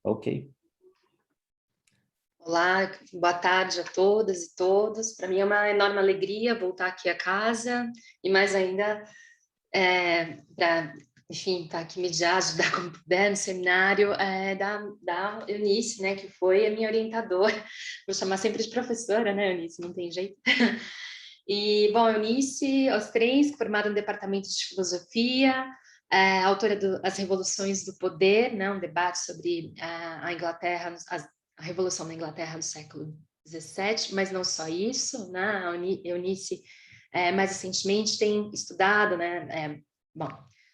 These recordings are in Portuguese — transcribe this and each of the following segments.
Ok. Olá, boa tarde a todas e todos. Para mim é uma enorme alegria voltar aqui a casa e mais ainda para, enfim, estar aqui mediar, ajudar como puder no seminário da Eunice, né, que foi a minha orientadora. Vou chamar sempre de professora, né, Eunice? Não tem jeito. E, bom, Eunice Ostrensk, formada no Departamento de Filosofia, autora As Revoluções do Poder, né, um debate sobre a Inglaterra, a Revolução na Inglaterra do século XVII, mas não só isso, né, a Eunice, mais recentemente, tem estudado, né, bom,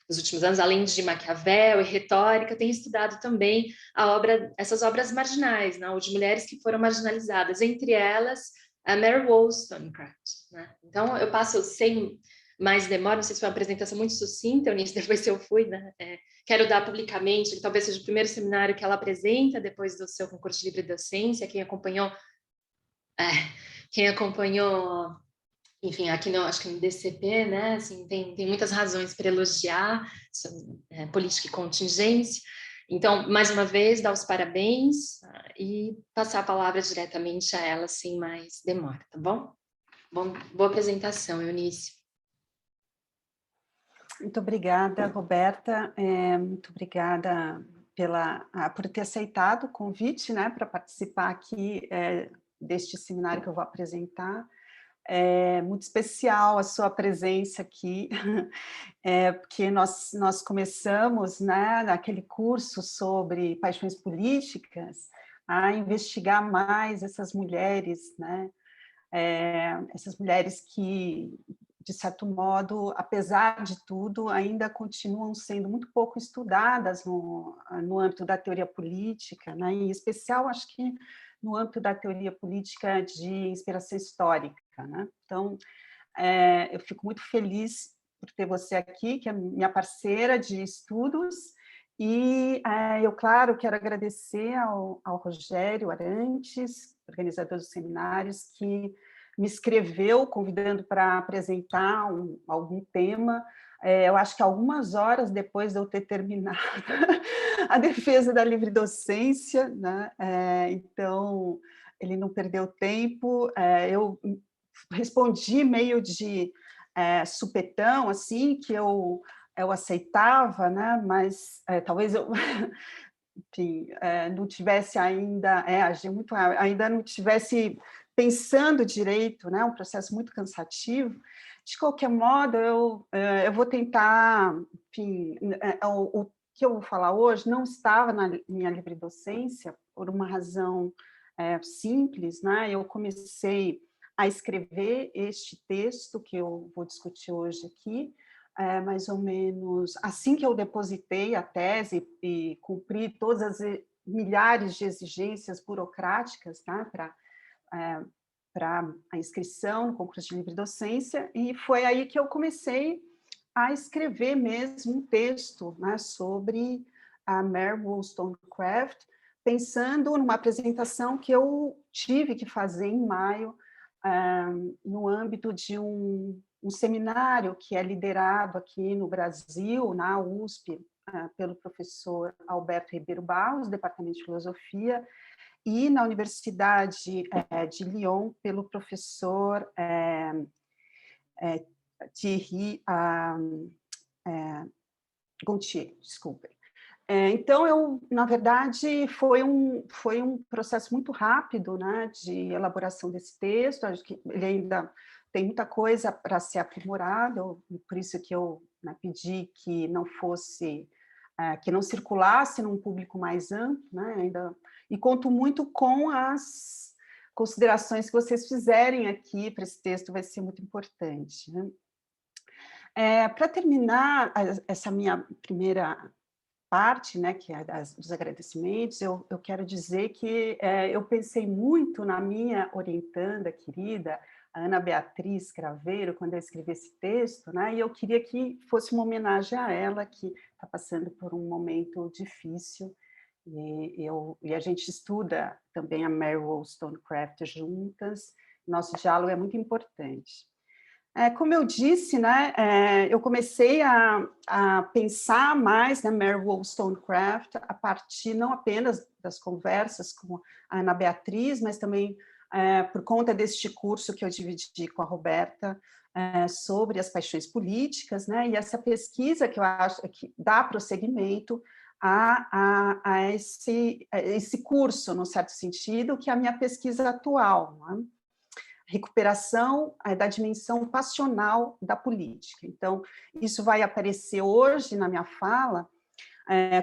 nos últimos anos, além de Maquiavel e retórica, tem estudado também essas obras marginais, né, ou de mulheres que foram marginalizadas, entre elas a Mary Wollstonecraft, né? Então, eu passo sem mais demora, não sei se foi uma apresentação muito sucinta, Eunice, depois se eu fui, né? Quero dar publicamente, que talvez seja o primeiro seminário que ela apresenta depois do seu concurso de livre docência, é, quem acompanhou, enfim, aqui no, acho que no DCP, né, assim, tem muitas razões para elogiar política e contingência. Então, mais uma vez, dar os parabéns e passar a palavra diretamente a ela, sem mais demora, tá bom? Boa apresentação, Eunice. Muito obrigada, Roberta. Muito obrigada por ter aceitado o convite, né, para participar aqui deste seminário que eu vou apresentar. É muito especial a sua presença aqui, porque nós começamos, né, naquele curso sobre paixões políticas, a investigar mais essas mulheres, né, essas mulheres que, de certo modo, apesar de tudo, ainda continuam sendo muito pouco estudadas no âmbito da teoria política, né, em especial, acho que no âmbito da teoria política de inspiração histórica, né? Então, eu fico muito feliz por ter você aqui, que é minha parceira de estudos, e eu, claro, quero agradecer ao Rogério Arantes, organizador dos seminários, que me escreveu convidando para apresentar algum tema. Eu acho que algumas horas depois de eu ter terminado a defesa da livre docência, né? Então, ele não perdeu tempo. Eu respondi meio de supetão, assim, que eu aceitava, né? Mas talvez eu enfim, não tivesse ainda não tivesse pensando direito, né? Um processo muito cansativo. De qualquer modo, eu vou tentar, enfim, o que eu vou falar hoje não estava na minha livre docência por uma razão simples, né? Eu comecei a escrever este texto que eu vou discutir hoje aqui, mais ou menos assim que eu depositei a tese e cumpri todas as milhares de exigências burocráticas, tá, para a inscrição no concurso de livre docência, e foi aí que eu comecei a escrever mesmo um texto, né, sobre a Mary Wollstonecraft, pensando numa apresentação que eu tive que fazer em maio, no âmbito de um seminário que é liderado aqui no Brasil, na USP, pelo professor Alberto Ribeiro Barros, Departamento de Filosofia, e na Universidade de Lyon, pelo professor Thierry Gautier, desculpem. Então, na verdade, foi um processo muito rápido, né, de elaboração desse texto. Acho que ele ainda tem muita coisa para ser aprimorado, por isso que eu, né, pedi que não fosse, que não circulasse num público mais amplo, né, ainda, e conto muito com as considerações que vocês fizerem aqui para esse texto, vai ser muito importante, né? Para terminar essa minha primeira parte, né, que é dos agradecimentos, eu quero dizer que eu pensei muito na minha orientanda querida, a Ana Beatriz Craveiro, quando eu escrevi esse texto, né, e eu queria que fosse uma homenagem a ela, que está passando por um momento difícil, e a gente estuda também a Mary Wollstonecraft juntas, nosso diálogo é muito importante. Como eu disse, né, eu comecei a pensar mais na Mary Wollstonecraft a partir não apenas das conversas com a Ana Beatriz, mas também por conta deste curso que eu dividi com a Roberta sobre as paixões políticas, né, e essa pesquisa que eu acho que dá prosseguimento a esse curso, num certo sentido, que é a minha pesquisa atual, né? Recuperação da dimensão passional da política. Então, isso vai aparecer hoje na minha fala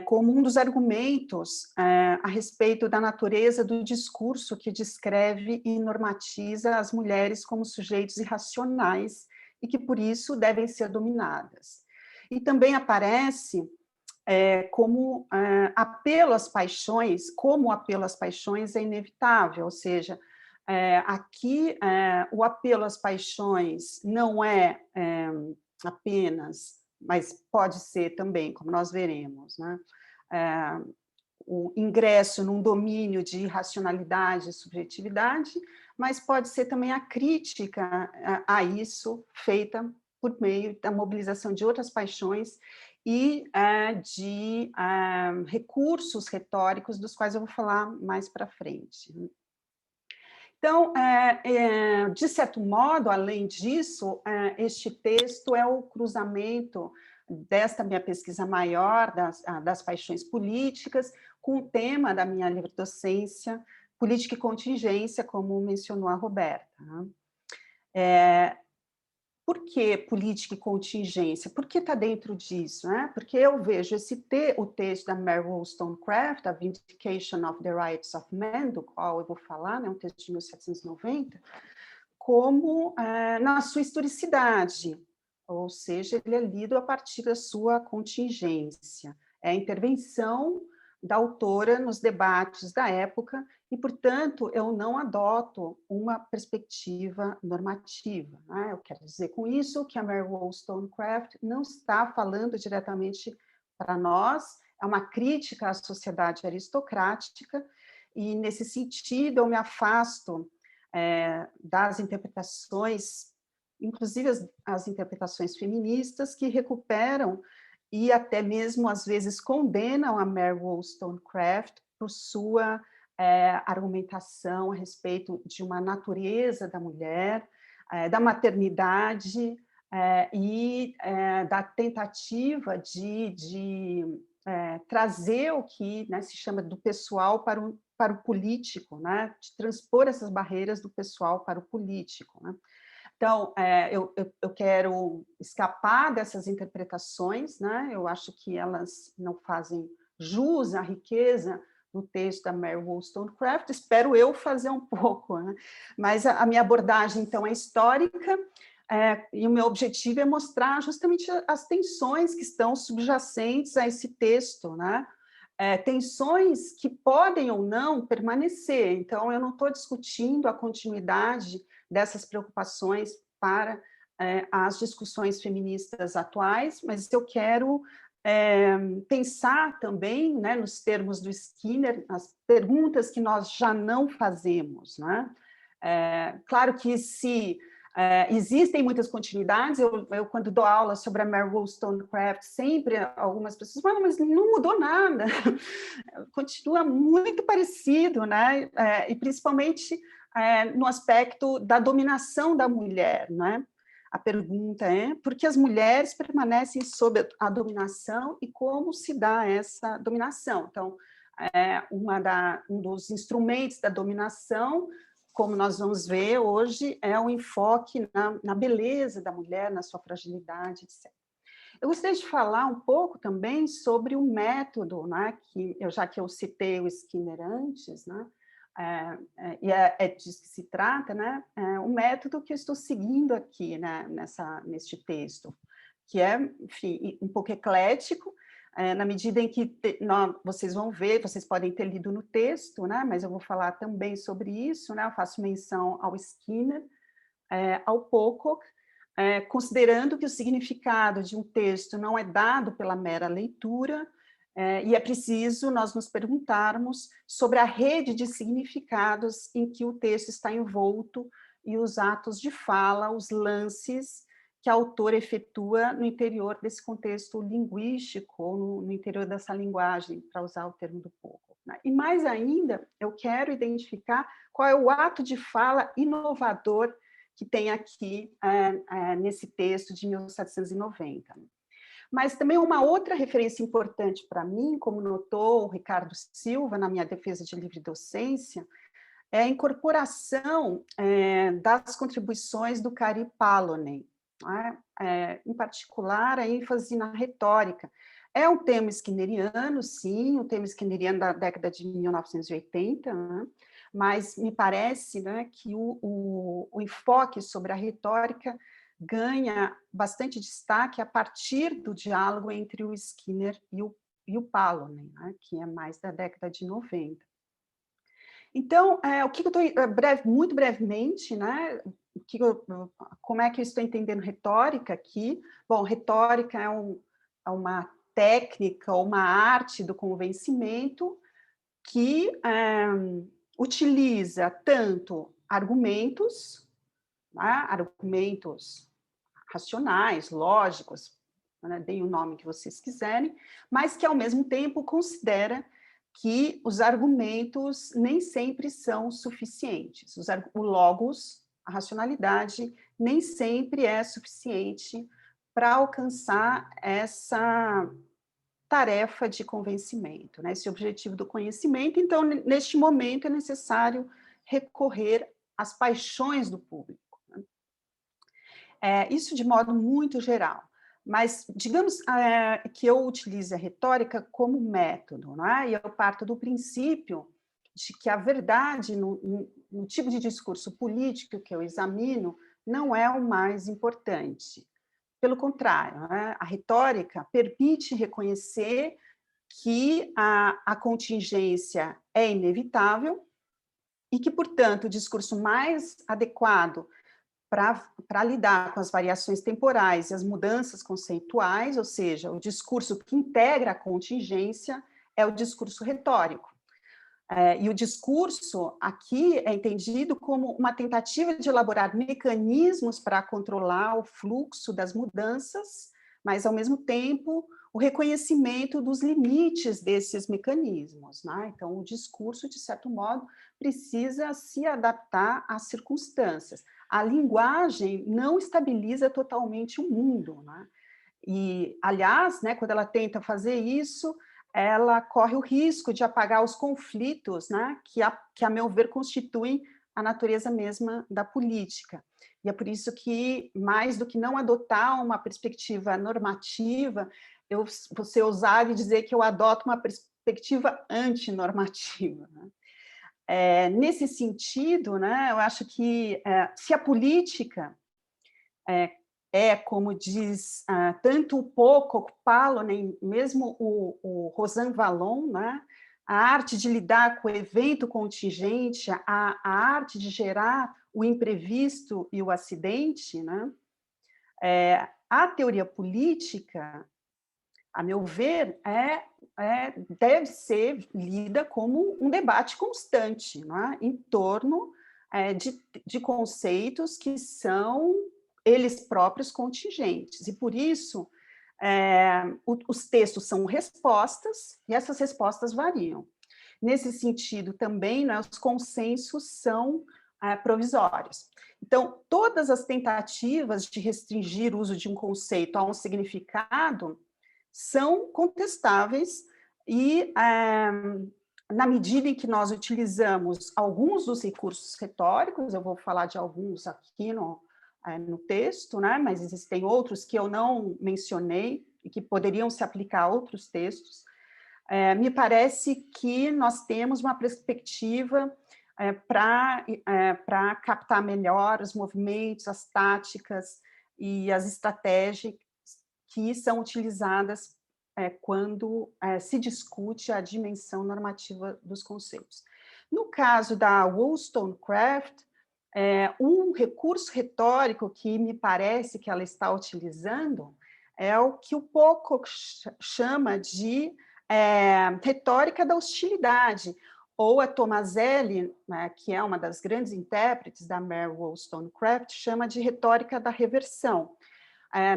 como um dos argumentos a respeito da natureza do discurso que descreve e normatiza as mulheres como sujeitos irracionais e que, por isso, devem ser dominadas. E também aparece como apelo às paixões, como o apelo às paixões é inevitável, ou seja, aqui o apelo às paixões não é apenas, mas pode ser também, como nós veremos, né? O ingresso num domínio de racionalidade e subjetividade, mas pode ser também a crítica a isso feita por meio da mobilização de outras paixões e de recursos retóricos, dos quais eu vou falar mais para frente. Então, de certo modo, além disso, este texto é o cruzamento desta minha pesquisa maior das paixões políticas com o tema da minha livre-docência, política e contingência, como mencionou a Roberta. Por que política e contingência? Por que está dentro disso? Né? Porque eu vejo o texto da Mary Wollstonecraft, A Vindication of the Rights of Men, do qual eu vou falar, né, um texto de 1790, como na sua historicidade, ou seja, ele é lido a partir da sua contingência. É a intervenção da autora nos debates da época e, portanto, eu não adoto uma perspectiva normativa. Né? Eu quero dizer com isso que a Mary Wollstonecraft não está falando diretamente para nós, é uma crítica à sociedade aristocrática, e, nesse sentido, eu me afasto das interpretações, inclusive as interpretações feministas, que recuperam e até mesmo, às vezes, condenam a Mary Wollstonecraft por sua argumentação a respeito de uma natureza da mulher, da maternidade e da tentativa de trazer o que, né, se chama do pessoal para o político, né, de transpor essas barreiras do pessoal para o político, né? Então, eu quero escapar dessas interpretações, né? Eu acho que elas não fazem jus à riqueza do texto da Mary Wollstonecraft, espero eu fazer um pouco, né? Mas a minha abordagem, então, é histórica, e o meu objetivo é mostrar justamente as tensões que estão subjacentes a esse texto, né? Tensões que podem ou não permanecer, então eu não estou discutindo a continuidade dessas preocupações para as discussões feministas atuais, mas eu quero pensar também, né, nos termos do Skinner, as perguntas que nós já não fazemos, né? Claro que se existem muitas continuidades, eu quando dou aula sobre a Mary Wollstonecraft, sempre algumas pessoas falam, mas não mudou nada, continua muito parecido, né? E principalmente no aspecto da dominação da mulher, né? A pergunta é por que as mulheres permanecem sob a dominação e como se dá essa dominação? Então, um dos instrumentos da dominação, como nós vamos ver hoje, é o enfoque na beleza da mulher, na sua fragilidade, etc. Eu gostaria de falar um pouco também sobre o método, né, já que eu citei o Skinner antes, né, e é disso que se trata, né, o método que eu estou seguindo aqui, né, neste texto, que é, enfim, um pouco eclético, na medida em que vocês vão ver, vocês podem ter lido no texto, né, mas eu vou falar também sobre isso, né, eu faço menção ao Skinner, ao Pocock, considerando que o significado de um texto não é dado pela mera leitura, e é preciso nós nos perguntarmos sobre a rede de significados em que o texto está envolto e os atos de fala, os lances que a autora efetua no interior desse contexto linguístico, ou no interior dessa linguagem, para usar o termo do Pouco, né? E mais ainda, eu quero identificar qual é o ato de fala inovador que tem aqui nesse texto de 1790. Mas também uma outra referência importante para mim, como notou o Ricardo Silva na minha defesa de livre docência, é a incorporação das contribuições do Kari Palonen, né? Em particular, a ênfase na retórica. É um tema skinneriano, sim, um tema skinneriano da década de 1980, né? Mas me parece, né, que o enfoque sobre a retórica ganha bastante destaque a partir do diálogo entre o Skinner e o Palonen, né, que é mais da década de 90. Então, o que eu estou, muito brevemente, né, como é que eu estou entendendo retórica aqui? Bom, retórica é uma técnica, uma arte do convencimento que utiliza tanto argumentos, né, argumentos racionais, lógicos, né, deem o nome que vocês quiserem, mas que, ao mesmo tempo, considera que os argumentos nem sempre são suficientes. O logos, a racionalidade, nem sempre é suficiente para alcançar essa tarefa de convencimento, né? Esse objetivo do conhecimento. Então, neste momento, é necessário recorrer às paixões do público. Isso de modo muito geral. Mas, digamos que eu utilize a retórica como método, não é? E eu parto do princípio de que a verdade, no tipo de discurso político que eu examino, não é o mais importante. Pelo contrário, né? A retórica permite reconhecer que a contingência é inevitável e que, portanto, o discurso mais adequado para lidar com as variações temporais e as mudanças conceituais, ou seja, o discurso que integra a contingência, é o discurso retórico. E o discurso aqui é entendido como uma tentativa de elaborar mecanismos para controlar o fluxo das mudanças, mas, ao mesmo tempo, o reconhecimento dos limites desses mecanismos, né? Então, o discurso, de certo modo, precisa se adaptar às circunstâncias. A linguagem não estabiliza totalmente o mundo, né? E, aliás, né, quando ela tenta fazer isso, ela corre o risco de apagar os conflitos, né, que, a meu ver, constituem a natureza mesma da política. E é por isso que, mais do que não adotar uma perspectiva normativa, eu vou ser ousada e dizer que eu adoto uma perspectiva antinormativa, né? Nesse sentido, né, eu acho que se a política como diz tanto o Pouco, Palonen, mesmo o Rosan Vallon, né, a arte de lidar com o evento contingente, a arte de gerar o imprevisto e o acidente, né, a teoria política, a meu ver, deve ser lida como um debate constante, né, em torno de conceitos que são eles próprios contingentes. E, por isso, os textos são respostas, e essas respostas variam. Nesse sentido, também, né, os consensos são provisórios. Então, todas as tentativas de restringir o uso de um conceito a um significado são contestáveis e, na medida em que nós utilizamos alguns dos recursos retóricos, eu vou falar de alguns aqui no texto, né, mas existem outros que eu não mencionei e que poderiam se aplicar a outros textos, me parece que nós temos uma perspectiva para captar melhor os movimentos, as táticas e as estratégias que são utilizadas quando se discute a dimensão normativa dos conceitos. No caso da Wollstonecraft, um recurso retórico que me parece que ela está utilizando é o que o Pouco chama de retórica da hostilidade, ou a Tomaselli, né, que é uma das grandes intérpretes da Mary Wollstonecraft, chama de retórica da reversão.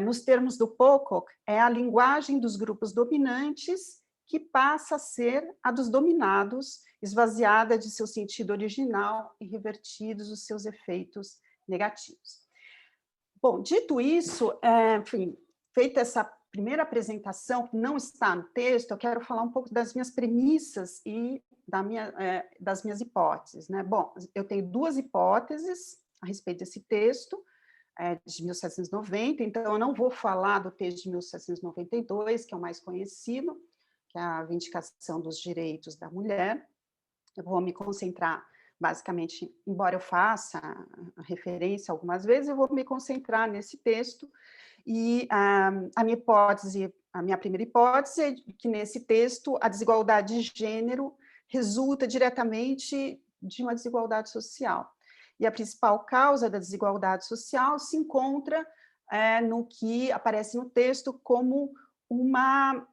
nos termos do Pocock, é a linguagem dos grupos dominantes que passa a ser a dos dominados, esvaziada de seu sentido original e revertidos os seus efeitos negativos. Bom, dito isso, enfim, feita essa primeira apresentação, que não está no texto, eu quero falar um pouco das minhas premissas e das minhas hipóteses, né? Bom, eu tenho duas hipóteses a respeito desse texto, de 1790, então eu não vou falar do texto de 1792, que é o mais conhecido, que é a Vindicação dos Direitos da Mulher. Eu vou me concentrar, basicamente, embora eu faça a referência algumas vezes, eu vou me concentrar nesse texto, e a minha primeira hipótese é que nesse texto a desigualdade de gênero resulta diretamente de uma desigualdade social. E a principal causa da desigualdade social se encontra no que aparece no texto como uma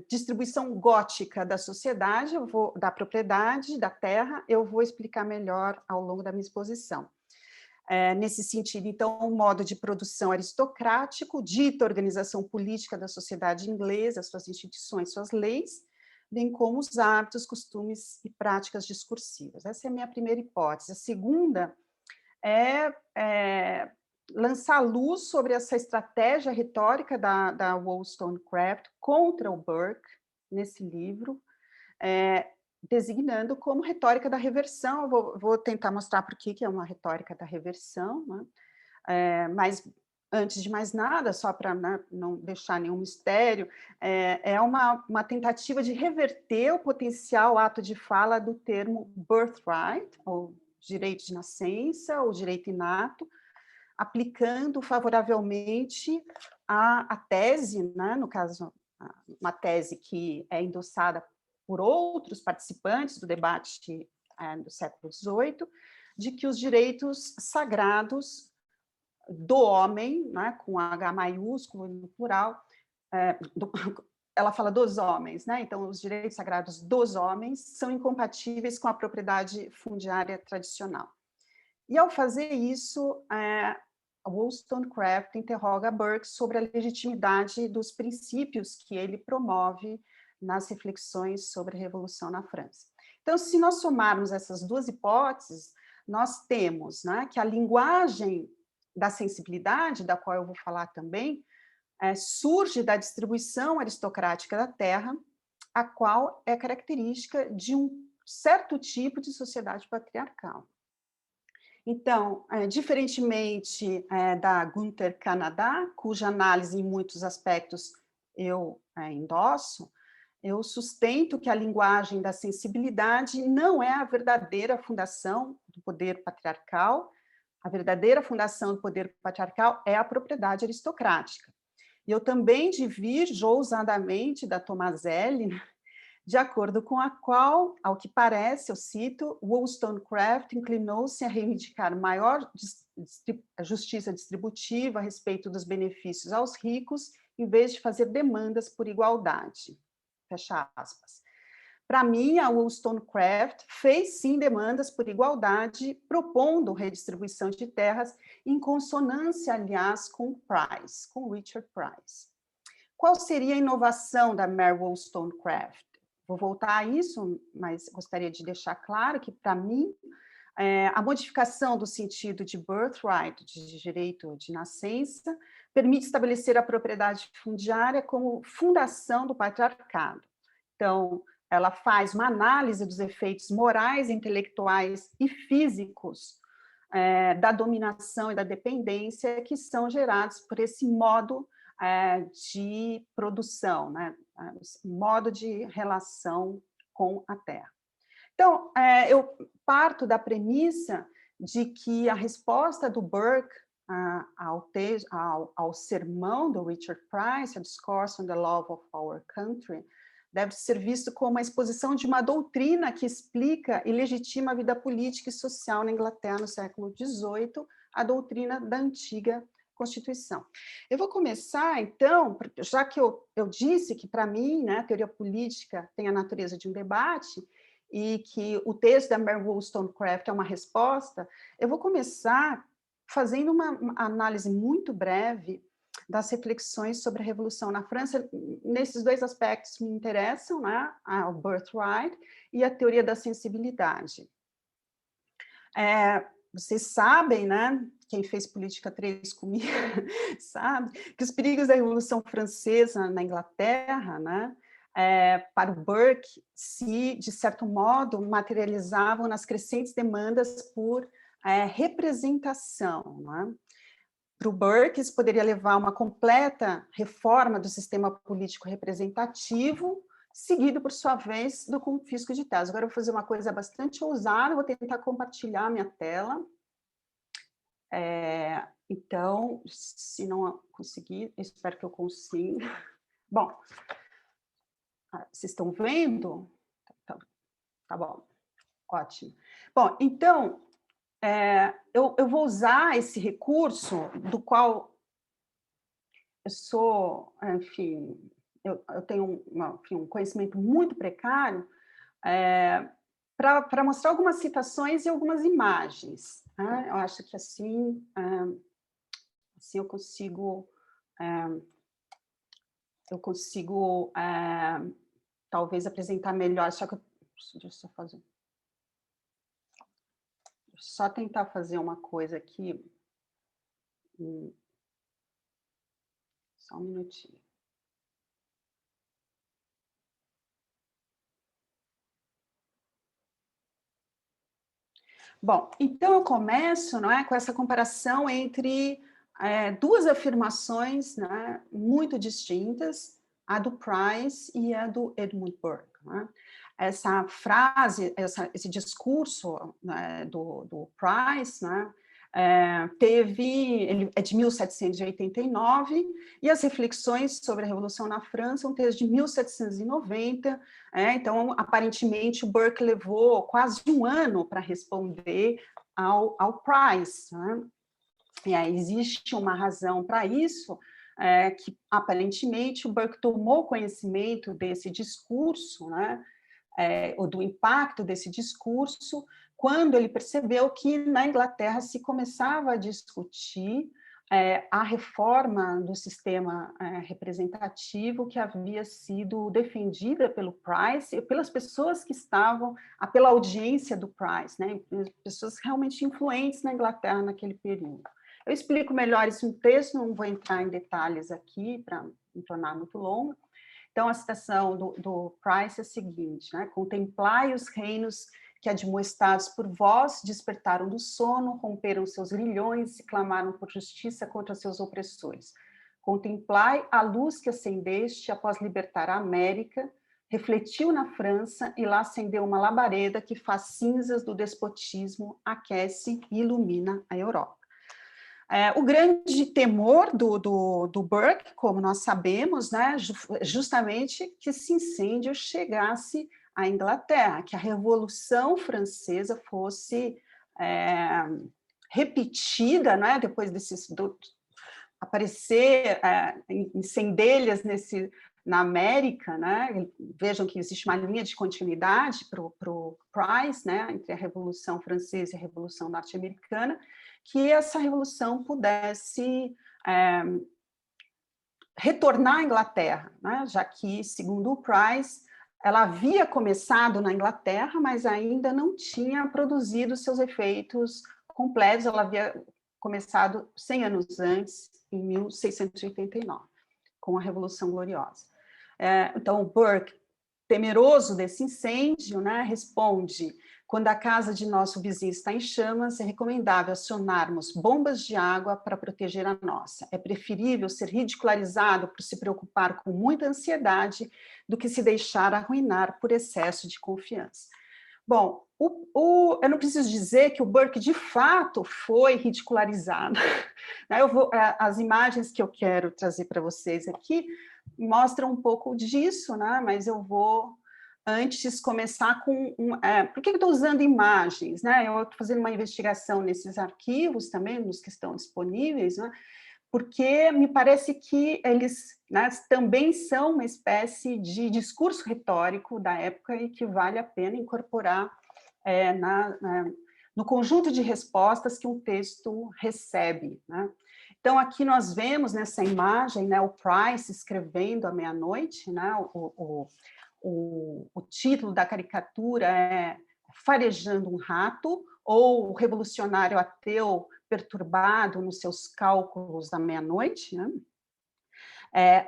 distribuição gótica da sociedade, da propriedade, da terra. Eu vou explicar melhor ao longo da minha exposição. Nesse sentido, então, um modo de produção aristocrático, dita organização política da sociedade inglesa, suas instituições, suas leis, bem como os hábitos, costumes e práticas discursivas. Essa é a minha primeira hipótese. A segunda é lançar luz sobre essa estratégia retórica da Wollstonecraft contra o Burke, nesse livro, designando como retórica da reversão. Eu vou tentar mostrar por que é uma retórica da reversão, né? Mas, antes de mais nada, só para, né, não deixar nenhum mistério, é uma tentativa de reverter o potencial ato de fala do termo birthright, ou direito de nascença, ou direito inato, aplicando favoravelmente a tese, né, no caso, uma tese que é endossada por outros participantes do debate do século XVIII, de que os direitos sagrados do homem, né, com H maiúsculo no plural, ela fala dos homens, né? Então, os direitos sagrados dos homens são incompatíveis com a propriedade fundiária tradicional. E, ao fazer isso, Wollstonecraft interroga Burke sobre a legitimidade dos princípios que ele promove nas reflexões sobre a Revolução na França. Então, se nós somarmos essas duas hipóteses, nós temos, né, que a linguagem da sensibilidade, da qual eu vou falar também, surge da distribuição aristocrática da terra, a qual é característica de um certo tipo de sociedade patriarcal. Então, diferentemente da Gunther Canadá, cuja análise em muitos aspectos eu endosso, eu sustento que a linguagem da sensibilidade não é a verdadeira fundação do poder patriarcal. A verdadeira fundação do poder patriarcal é a propriedade aristocrática. E eu também divirjo ousadamente da Tomaselli, de acordo com a qual, ao que parece, eu cito, Wollstonecraft inclinou-se a reivindicar maior justiça distributiva a respeito dos benefícios aos ricos, em vez de fazer demandas por igualdade. Fecha aspas. Para mim, a Wollstonecraft fez, sim, demandas por igualdade, propondo redistribuição de terras em consonância, aliás, com Price, com Richard Price. Qual seria a inovação da Mary Wollstonecraft? Vou voltar a isso, mas gostaria de deixar claro que, para mim, a modificação do sentido de birthright, de direito de nascença, permite estabelecer a propriedade fundiária como fundação do patriarcado. Então, ela faz uma análise dos efeitos morais, intelectuais e físicos da dominação e da dependência que são gerados por esse modo de produção, né? Modo de relação com a terra. Então, eu parto da premissa de que a resposta do Burke ao sermão do Richard Price, A Discourse on the Love of Our Country, deve ser visto como a exposição de uma doutrina que explica e legitima a vida política e social na Inglaterra no século XVIII, a doutrina da antiga Constituição. Eu vou começar, então, já que eu disse que, para mim, né, a teoria política tem a natureza de um debate e que o texto da Mary Wollstonecraft é uma resposta, eu vou começar fazendo uma análise muito breve das reflexões sobre a Revolução na França. Nesses dois aspectos me interessam, né? O birthright e a teoria da sensibilidade. Vocês sabem, né? Quem fez política 3 comigo sabe que os perigos da Revolução Francesa na Inglaterra, né? Para o Burke, se, de certo modo, materializavam nas crescentes demandas por representação. Né? Para o Burke, isso poderia levar a uma completa reforma do sistema político representativo, seguido, por sua vez, do confisco de terras. Agora eu vou fazer uma coisa bastante ousada, vou tentar compartilhar minha tela. Então, se não conseguir, espero que eu consiga. Bom, vocês estão vendo? Tá bom, ótimo. Bom, então, eu vou usar esse recurso, do qual eu sou, enfim, eu tenho um conhecimento muito precário, para mostrar algumas citações e algumas imagens. Né? Eu acho que assim eu consigo talvez apresentar melhor, só que deixa eu só tentar fazer uma coisa aqui. Só um minutinho. Bom, então eu começo, não é, com essa comparação entre duas afirmações, né, muito distintas, a do Price e a do Edmund Burke. Né? Essa frase, esse discurso, né, do Price, né, ele é de 1789, e as reflexões sobre a Revolução na França são desde 1790, então, aparentemente, o Burke levou quase um ano para responder ao Price. Né? E aí existe uma razão para isso, que aparentemente o Burke tomou conhecimento desse discurso, né? Ou do impacto desse discurso, quando ele percebeu que na Inglaterra se começava a discutir a reforma do sistema representativo que havia sido defendida pelo Price e pelas pessoas que estavam, pela audiência do Price, né? Pessoas realmente influentes na Inglaterra naquele período. Eu explico melhor isso no texto, não vou entrar em detalhes aqui para não tornar muito longo. Então, a citação do Price é a seguinte, né? Contemplai os reinos que, admoestados por vós, despertaram do sono, romperam seus grilhões e clamaram por justiça contra seus opressores. Contemplai a luz que acendeste após libertar a América, refletiu na França e lá acendeu uma labareda que faz cinzas do despotismo, aquece e ilumina a Europa. O grande temor do Burke, como nós sabemos, né, justamente que esse incêndio chegasse à Inglaterra, que a Revolução Francesa fosse repetida, né, depois aparecer em centelhas na América, né? Vejam que existe uma linha de continuidade para o Price, né, entre a Revolução Francesa e a Revolução Norte-Americana, que essa revolução pudesse retornar à Inglaterra, né? Já que, segundo o Price, ela havia começado na Inglaterra, mas ainda não tinha produzido seus efeitos completos, ela havia começado 100 anos antes, em 1689, com a Revolução Gloriosa. Então, o Burke, temeroso desse incêndio, né, responde: quando a casa de nosso vizinho está em chamas, é recomendável acionarmos bombas de água para proteger a nossa. É preferível ser ridicularizado por se preocupar com muita ansiedade do que se deixar arruinar por excesso de confiança. Bom, eu não preciso dizer que o Burke, de fato, foi ridicularizado. As imagens que eu quero trazer para vocês aqui mostram um pouco disso, né? Mas eu vou antes começar com... por que eu estou usando imagens? Né? Eu estou fazendo uma investigação nesses arquivos também, nos que estão disponíveis, né? Porque me parece que eles, né, também são uma espécie de discurso retórico da época e que vale a pena incorporar no conjunto de respostas que um texto recebe. Né? Então, aqui nós vemos nessa imagem, né, o Price escrevendo à meia-noite, né, o título da caricatura é Farejando um Rato, ou o revolucionário ateu perturbado nos seus cálculos da meia-noite, né?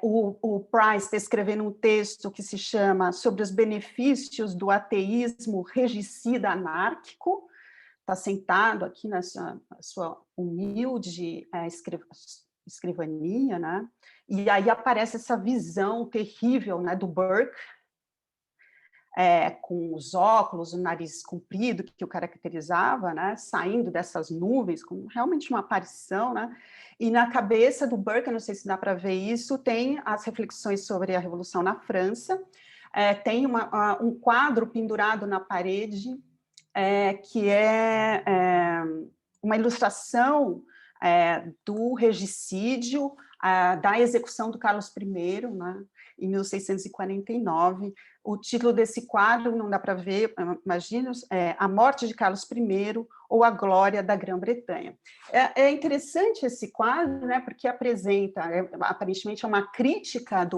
O Price está escrevendo um texto que se chama Sobre os benefícios do ateísmo regicida anárquico, está sentado aqui na sua humilde escrivaninha, né? E aí aparece essa visão terrível, né, do Burke, com os óculos, o nariz comprido, que o caracterizava, né, saindo dessas nuvens, com realmente uma aparição, né, e na cabeça do Burke, eu não sei se dá para ver isso, tem as reflexões sobre a Revolução na França, tem um quadro pendurado na parede, que é uma ilustração do regicídio, da execução do Carlos I, né, em 1649. O título desse quadro, não dá para ver, imagino, A Morte de Carlos I ou A Glória da Grã-Bretanha. É interessante esse quadro, né, porque apresenta, aparentemente, uma crítica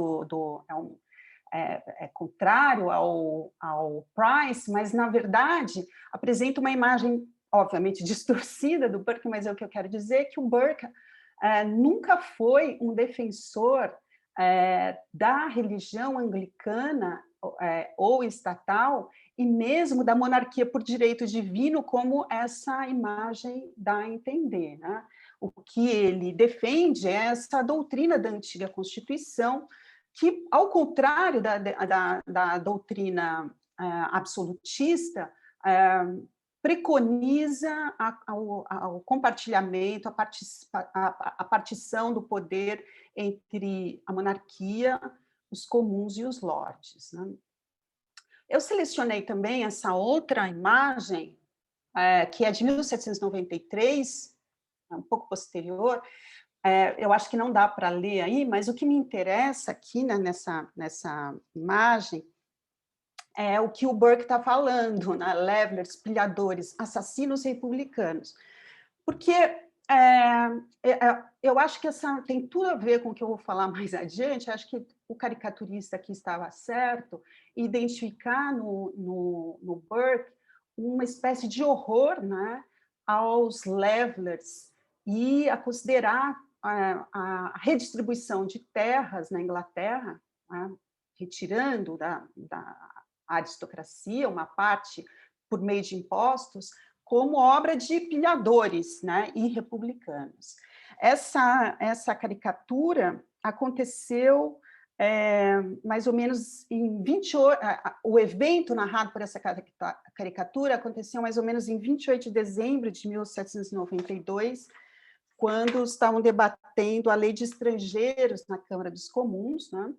contrário ao Price, mas, na verdade, apresenta uma imagem, obviamente, distorcida do Burke, mas o que eu quero dizer é que o Burke nunca foi um defensor da religião anglicana ou estatal, e mesmo da monarquia por direito divino, como essa imagem dá a entender, né? O que ele defende é essa doutrina da antiga Constituição, que, ao contrário da doutrina absolutista, preconiza o compartilhamento, a partição do poder entre a monarquia, os comuns e os lordes, né? Eu selecionei também essa outra imagem, que é de 1793, um pouco posterior. Eu acho que não dá para ler aí, mas o que me interessa aqui, né, nessa imagem é o que o Burke está falando, né? Levelers, pilhadores, assassinos republicanos. Porque eu acho que essa tem tudo a ver com o que eu vou falar mais adiante. Acho que o caricaturista aqui estava certo, identificar no Burke uma espécie de horror, né, aos levelers e a considerar a redistribuição de terras na Inglaterra, né, retirando da aristocracia uma parte por meio de impostos, como obra de pilhadores, né, e republicanos. Essa caricatura aconteceu mais ou menos em 28... O evento narrado por essa caricatura aconteceu mais ou menos em 28 de dezembro de 1792, quando estavam debatendo a lei de estrangeiros na Câmara dos Comuns, né,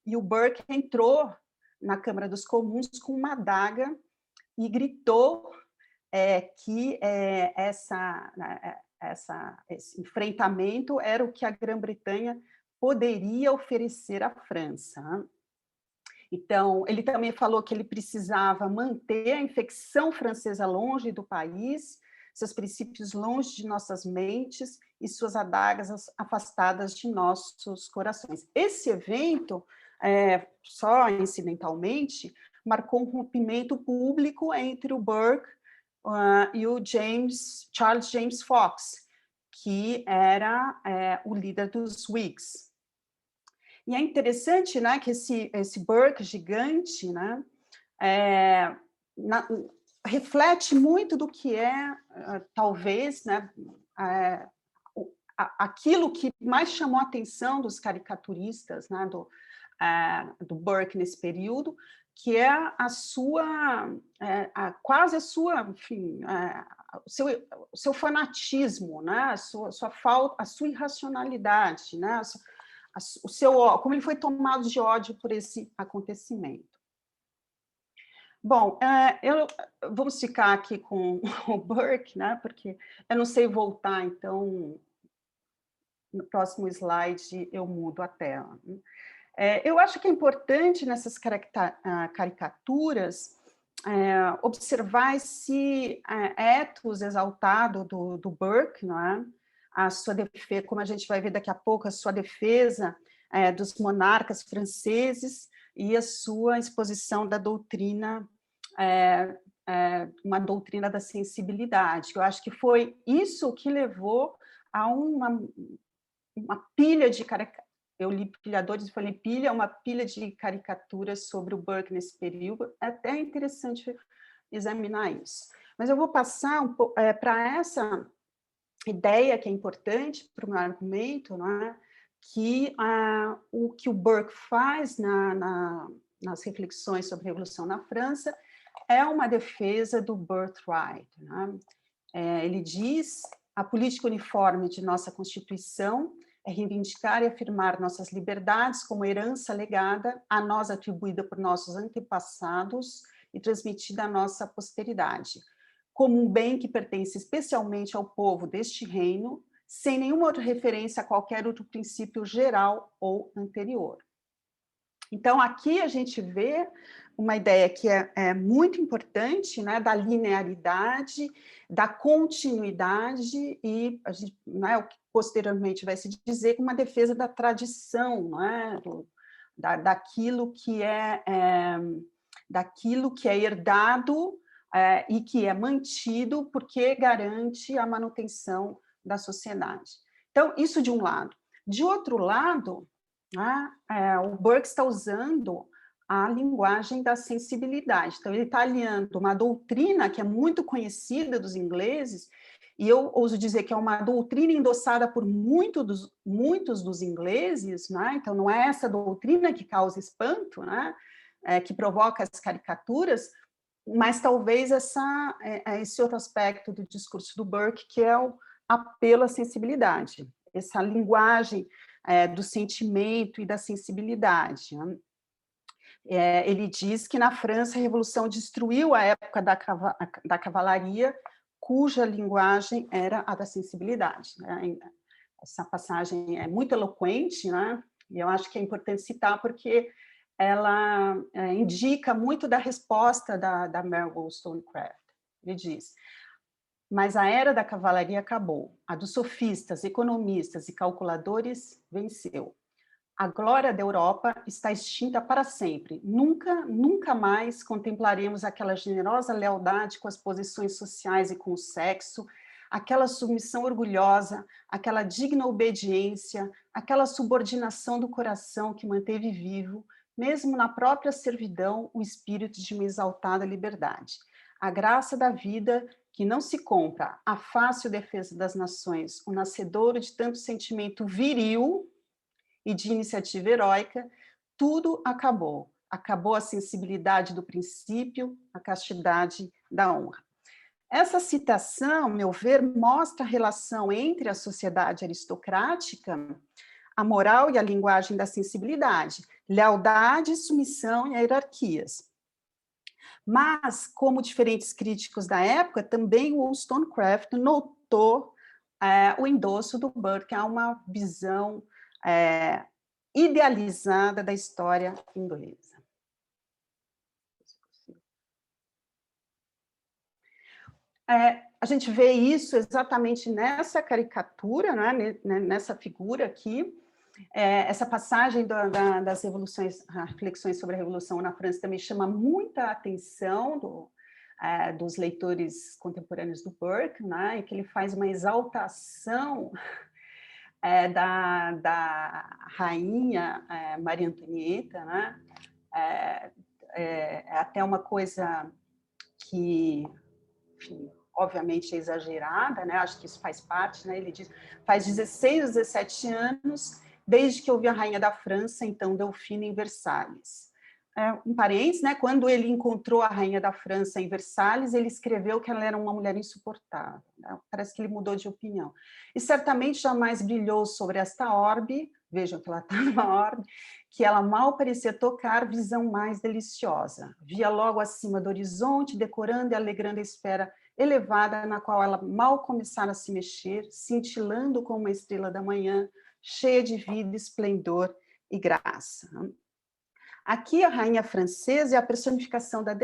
e o Burke entrou na Câmara dos Comuns com uma adaga e gritou que esse enfrentamento era o que a Grã-Bretanha poderia oferecer à França. Então, ele também falou que ele precisava manter a infecção francesa longe do país, seus princípios longe de nossas mentes e suas adagas afastadas de nossos corações. Esse evento, só incidentalmente, marcou um rompimento público entre o Burke e o Charles James Fox, que era o líder dos Whigs. E é interessante, né, que esse Burke gigante, né, reflete muito do que talvez, né, aquilo que mais chamou a atenção dos caricaturistas, né, do Burke nesse período, que é quase a sua, enfim, o seu fanatismo, né, a sua falta, a sua irracionalidade, né, como ele foi tomado de ódio por esse acontecimento. Bom, vamos ficar aqui com o Burke, né, porque eu não sei voltar, então no próximo slide eu mudo a tela. Eu acho que é importante nessas caricaturas observar esse ethos exaltado do Burke, não é? como a gente vai ver daqui a pouco, a sua defesa dos monarcas franceses e a sua exposição da doutrina, uma doutrina da sensibilidade. Eu acho que foi isso que levou a uma pilha de caricaturas. Eu li Pilhadores e falei pilha, uma pilha de caricaturas sobre o Burke nesse período. É até interessante examinar isso. Mas eu vou passar para essa ideia que é importante para o meu argumento, não é? Que o que o Burke faz nas reflexões sobre a Revolução na França é uma defesa do birthright. Né? Ele diz: a política uniforme de nossa Constituição é reivindicar e afirmar nossas liberdades como herança legada a nós atribuída por nossos antepassados e transmitida à nossa posteridade, como um bem que pertence especialmente ao povo deste reino, sem nenhuma outra referência a qualquer outro princípio geral ou anterior. Então, aqui a gente vê uma ideia que é muito importante, né, da linearidade, da continuidade e a gente, né, o que posteriormente vai se dizer como uma defesa da tradição, né, daquilo que é herdado e que é mantido porque garante a manutenção da sociedade. Então, isso de um lado. De outro lado, o Burke está usando a linguagem da sensibilidade. Então, ele está aliando uma doutrina que é muito conhecida dos ingleses, e eu ouso dizer que é uma doutrina endossada por muitos dos ingleses, né? Então, não é essa doutrina que causa espanto, né? Que provoca as caricaturas, mas talvez esse outro aspecto do discurso do Burke, que é o apelo à sensibilidade, essa linguagem do sentimento e da sensibilidade. Né? Ele diz que na França a Revolução destruiu a época da cavalaria, cuja linguagem era a da sensibilidade. Né? Essa passagem é muito eloquente, né? E eu acho que é importante citar porque ela indica muito da resposta da Mary Wollstonecraft. Ele diz: mas a era da cavalaria acabou, a dos sofistas, economistas e calculadores venceu. A glória da Europa está extinta para sempre. Nunca, nunca mais contemplaremos aquela generosa lealdade com as posições sociais e com o sexo, aquela submissão orgulhosa, aquela digna obediência, aquela subordinação do coração que manteve vivo, mesmo na própria servidão, o espírito de uma exaltada liberdade. A graça da vida que não se compra, a fácil defesa das nações, o nascedouro de tanto sentimento viril e de iniciativa heróica, tudo acabou. Acabou a sensibilidade do princípio, a castidade da honra. Essa citação, ao meu ver, mostra a relação entre a sociedade aristocrática, a moral e a linguagem da sensibilidade, lealdade, submissão e hierarquias. Mas, como diferentes críticos da época, também Wollstonecraft notou o endosso do Burke a uma visão idealizada da história inglesa. A gente vê isso exatamente nessa caricatura, né, nessa figura aqui. Essa passagem das revoluções, reflexões sobre a Revolução na França também chama muita atenção dos leitores contemporâneos do Burke, né, em que ele faz uma exaltação da rainha Maria Antonieta, né? Até uma coisa que, enfim, obviamente é exagerada, né? Acho que isso faz parte, né? Ele diz, faz 16 ou 17 anos desde que eu vi a rainha da França, então Delfina, em Versalhes. Um parênteses, né? Quando ele encontrou a rainha da França em Versalhes, ele escreveu que ela era uma mulher insuportável. Né? Parece que ele mudou de opinião. E certamente jamais brilhou sobre esta orbe, vejam que ela está numa orbe, que ela mal parecia tocar, visão mais deliciosa. Via logo acima do horizonte, decorando e alegrando a esfera elevada, na qual ela mal começara a se mexer, cintilando como uma estrela da manhã, cheia de vida, esplendor e graça. Aqui a rainha francesa é a personificação da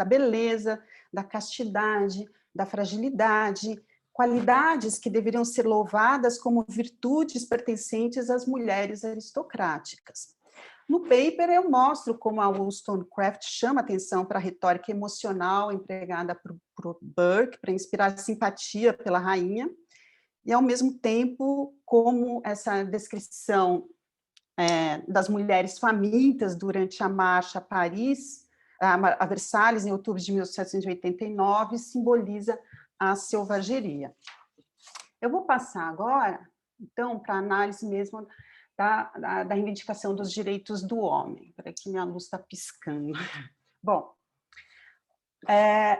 beleza, da castidade, da fragilidade, qualidades que deveriam ser louvadas como virtudes pertencentes às mulheres aristocráticas. No paper, eu mostro como a Wollstonecraft chama atenção para a retórica emocional empregada por Burke para inspirar simpatia pela rainha, e, ao mesmo tempo, como essa descrição das mulheres famintas durante a marcha a Paris, a Versalhes, em outubro de 1789, simboliza a selvageria. Eu vou passar agora, então, para a análise mesmo da reivindicação dos direitos do homem. Espera que minha luz está piscando. Bom,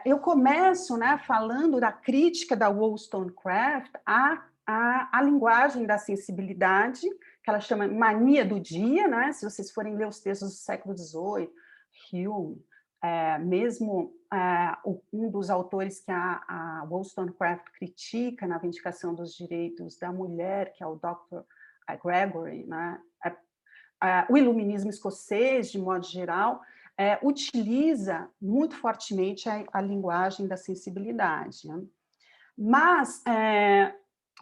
eu começo, né, falando da crítica da Wollstonecraft à linguagem da sensibilidade, que ela chama mania do dia, né? Se vocês forem ler os textos do século XVIII, Hume, mesmo um dos autores que a Wollstonecraft critica na Vindicação dos Direitos da Mulher, que é o Dr. Gregory, né? O iluminismo escocês, de modo geral, utiliza muito fortemente a linguagem da sensibilidade. Né? Mas,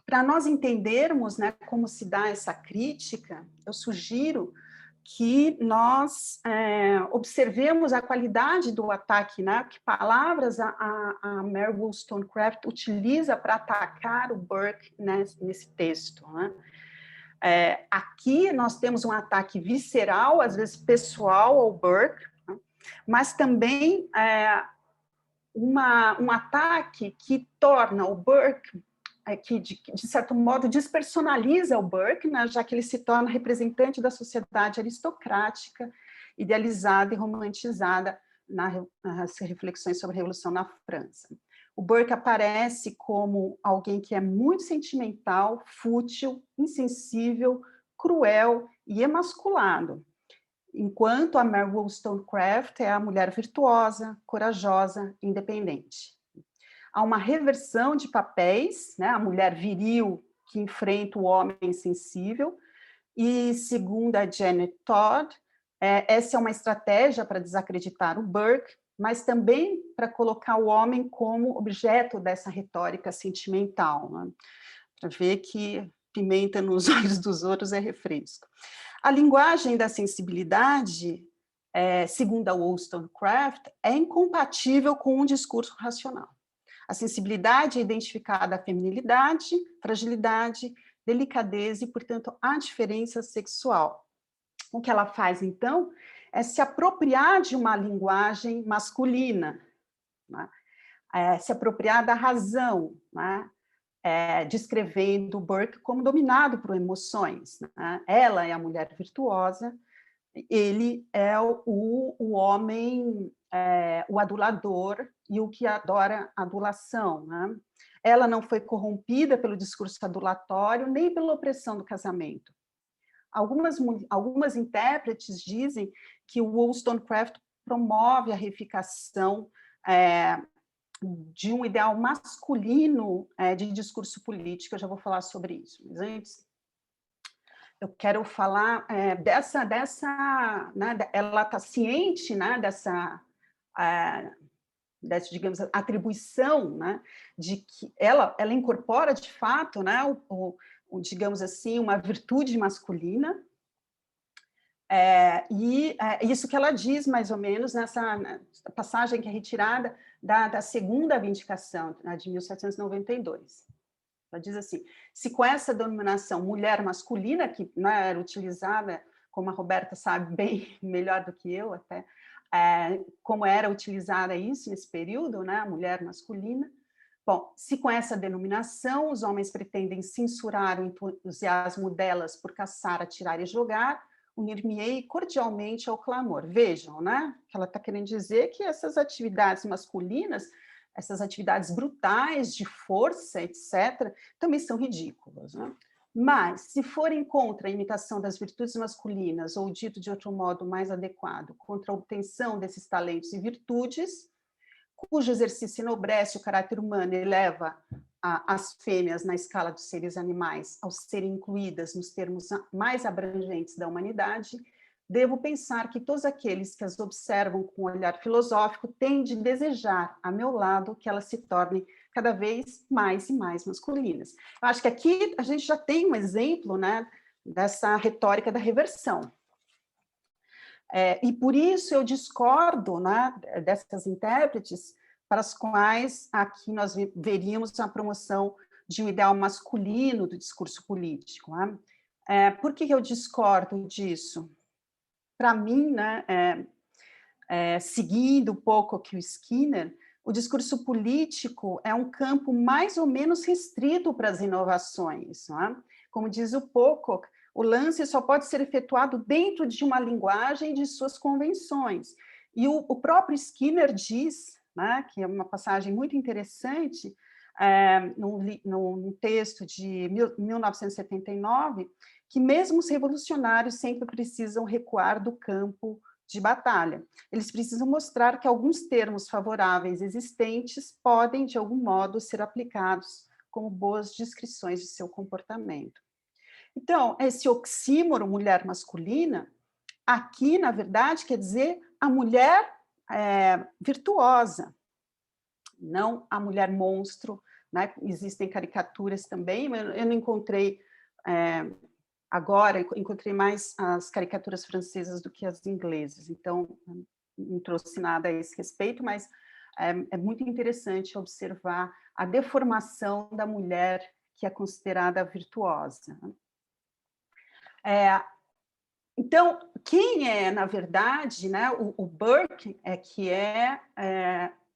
para nós entendermos, né, como se dá essa crítica, eu sugiro que nós observemos a qualidade do ataque, né, que palavras a Mary Wollstonecraft utiliza para atacar o Burke, né, nesse texto. Né? Aqui nós temos um ataque visceral, às vezes pessoal, ao Burke, né, mas também um ataque que torna o Burke, que de certo modo despersonaliza o Burke, né, já que ele se torna representante da sociedade aristocrática, idealizada e romantizada nas reflexões sobre a Revolução na França. O Burke aparece como alguém que é muito sentimental, fútil, insensível, cruel e emasculado, enquanto a Mary Wollstonecraft é a mulher virtuosa, corajosa, independente. Há uma reversão de papéis, né? A mulher viril que enfrenta o homem sensível, e, segundo a Janet Todd, essa é uma estratégia para desacreditar o Burke, mas também para colocar o homem como objeto dessa retórica sentimental, né? Para ver que pimenta nos olhos dos outros é refresco. A linguagem da sensibilidade, segundo a Wollstonecraft, é incompatível com um discurso racional. A sensibilidade é identificada à feminilidade, fragilidade, delicadeza e, portanto, à diferença sexual. O que ela faz, então, é se apropriar de uma linguagem masculina, né? Se apropriar da razão, né? Descrevendo Burke como dominado por emoções. Né? Ela é a mulher virtuosa, ele é o homem, o adulador e o que adora adulação. Né? Ela não foi corrompida pelo discurso adulatório nem pela opressão do casamento. Algumas intérpretes dizem que o Wollstonecraft promove a reificação de um ideal masculino de discurso político. Eu já vou falar sobre isso, mas antes eu quero falar dessa né, ela está ciente, né, dessa, digamos, atribuição, né, de que ela incorpora, de fato, né, digamos assim, uma virtude masculina, e isso que ela diz, mais ou menos, nessa passagem que é retirada da segunda vindicação, de 1792. Ela diz assim: se com essa denominação mulher masculina, que não era utilizada, como a Roberta sabe bem melhor do que eu até, como era utilizada isso nesse período, né, a mulher masculina. Bom, se com essa denominação os homens pretendem censurar o entusiasmo delas por caçar, atirar e jogar, unir-me-ei cordialmente ao clamor. Vejam, né, que ela está querendo dizer que essas atividades masculinas, essas atividades brutais de força, etc., também são ridículas. Né? Mas, se forem contra a imitação das virtudes masculinas, ou dito de outro modo mais adequado, contra a obtenção desses talentos e virtudes, cujo exercício enobrece o caráter humano e leva as fêmeas na escala dos seres animais ao serem incluídas nos termos mais abrangentes da humanidade, devo pensar que todos aqueles que as observam com um olhar filosófico têm de desejar, a meu lado, que elas se tornem cada vez mais e mais masculinas. Eu acho que aqui a gente já tem um exemplo, né, dessa retórica da reversão. E por isso eu discordo, né, dessas intérpretes para as quais aqui nós veríamos a promoção de um ideal masculino do discurso político. Né? Por que eu discordo disso? Para mim, né, seguindo um pouco aqui o Skinner, o discurso político é um campo mais ou menos restrito para as inovações. Não é? Como diz o Pocock, o lance só pode ser efetuado dentro de uma linguagem e de suas convenções. E o próprio Skinner diz, né, que é uma passagem muito interessante, num texto de 1979, que mesmo os revolucionários sempre precisam recuar do campo de batalha. Eles precisam mostrar que alguns termos favoráveis existentes podem, de algum modo, ser aplicados como boas descrições de seu comportamento. Então, esse oxímoro mulher masculina, aqui, na verdade, quer dizer a mulher virtuosa, não a mulher monstro, né? Existem caricaturas também, mas eu não encontrei... Agora, encontrei mais as caricaturas francesas do que as inglesas, então não trouxe nada a esse respeito, mas é muito interessante observar a deformação da mulher que é considerada virtuosa. Então, quem é, na verdade, né, o Burke é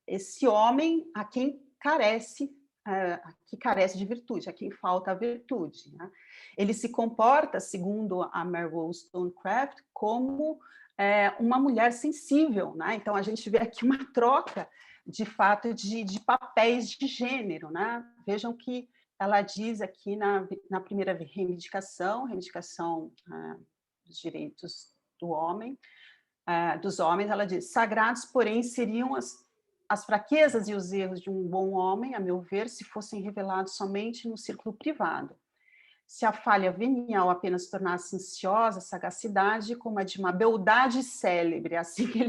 esse homem a quem que carece de virtude, a quem falta a virtude. Né? Ele se comporta, segundo a Mary Wollstonecraft, como uma mulher sensível. Né? Então, a gente vê aqui uma troca, de fato, de papéis de gênero. Né? Vejam que ela diz aqui na primeira reivindicação dos direitos dos homens, ela diz: sagrados, porém, seriam as fraquezas e os erros de um bom homem, a meu ver, se fossem revelados somente no círculo privado. Se a falha venial apenas tornasse ansiosa a sagacidade, como a de uma beldade célebre, assim que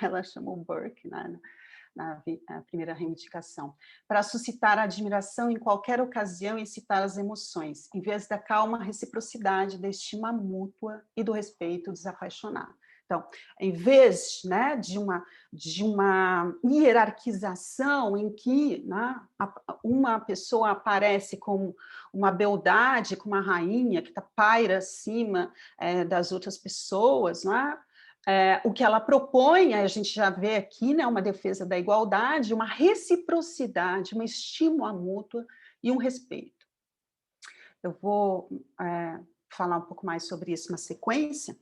ela chama o Burke, né? Na primeira reivindicação, para suscitar a admiração em qualquer ocasião e excitar as emoções, em vez da calma reciprocidade, da estima mútua e do respeito desapaixonado. Então, em vez, né, de uma hierarquização em que, né, uma pessoa aparece como uma beldade, como uma rainha que paira acima das outras pessoas, né? O que ela propõe, a gente já vê aqui, né, uma defesa da igualdade, uma reciprocidade, uma estima mútua e um respeito. Eu vou falar um pouco mais sobre isso na sequência,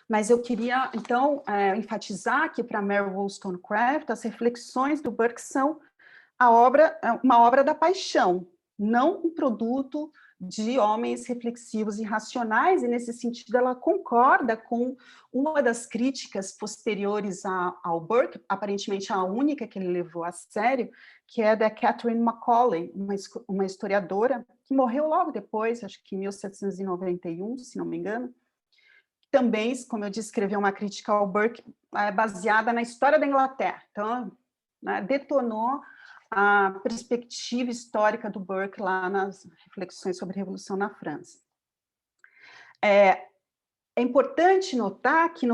mas eu queria, então, enfatizar aqui para Mary Wollstonecraft, as reflexões do Burke são uma obra da paixão, não um produto de homens reflexivos e racionais, e nesse sentido ela concorda com uma das críticas posteriores ao Burke, aparentemente a única que ele levou a sério, que é da Catherine Macaulay, uma historiadora que morreu logo depois, acho que em 1791, se não me engano. Também, como eu disse, escreveu uma crítica ao Burke baseada na história da Inglaterra. Então, né, detonou a perspectiva histórica do Burke lá nas reflexões sobre a Revolução na França. É importante notar que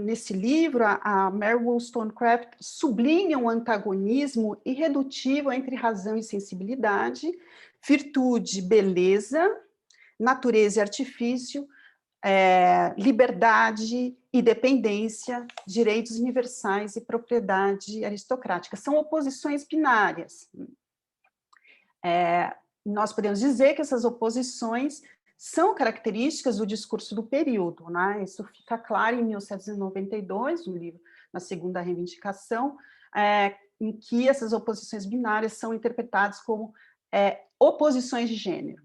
nesse livro a Mary Wollstonecraft sublinha um antagonismo irredutível entre razão e sensibilidade, virtude, beleza, natureza e artifício, liberdade e dependência, direitos universais e propriedade aristocrática. São oposições binárias. Nós podemos dizer que essas oposições são características do discurso do período, né? Isso fica claro em 1792, no livro, na segunda reivindicação, em que essas oposições binárias são interpretadas como oposições de gênero.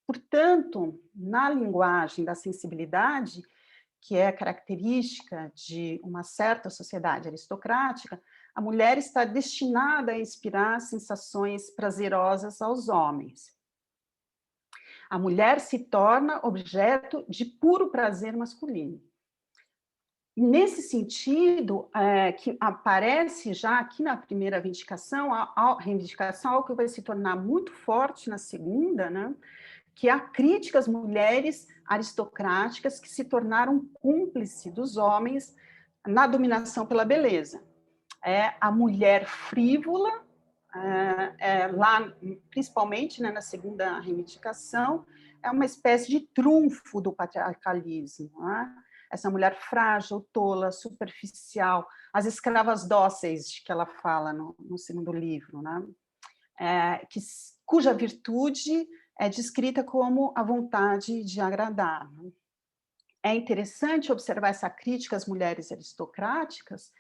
Portanto, na linguagem da sensibilidade, que é característica de uma certa sociedade aristocrática, a mulher está destinada a inspirar sensações prazerosas aos homens. A mulher se torna objeto de puro prazer masculino. nesse sentido, que aparece já aqui na primeira reivindicação, a reivindicação, algo que vai se tornar muito forte na segunda, né? Que é a crítica às mulheres aristocráticas que se tornaram cúmplices dos homens na dominação pela beleza. É a mulher frívola, lá, principalmente, né, na segunda reivindicação, é uma espécie de trunfo do patriarcalismo. Né? Essa mulher frágil, tola, superficial, as escravas dóceis que ela fala no segundo livro, né? Cuja virtude é descrita como a vontade de agradar. É interessante observar essa crítica às mulheres aristocráticas,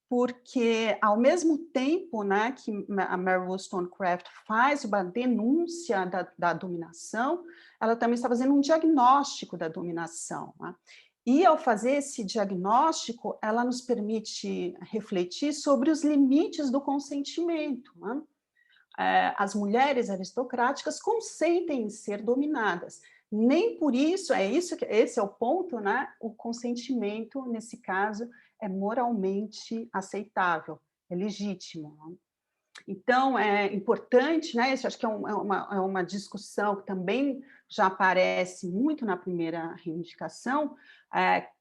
porque, ao mesmo tempo, né, que a Mary Wollstonecraft faz uma denúncia da dominação, ela também está fazendo um diagnóstico da dominação. Né? E, ao fazer esse diagnóstico, ela nos permite refletir sobre os limites do consentimento. Né? As mulheres aristocráticas consentem em ser dominadas. Nem por isso, esse é o ponto, né? O consentimento, nesse caso, é moralmente aceitável, é legítimo. Né? Então, é importante, né? Isso acho que é uma discussão que também já aparece muito na primeira reivindicação,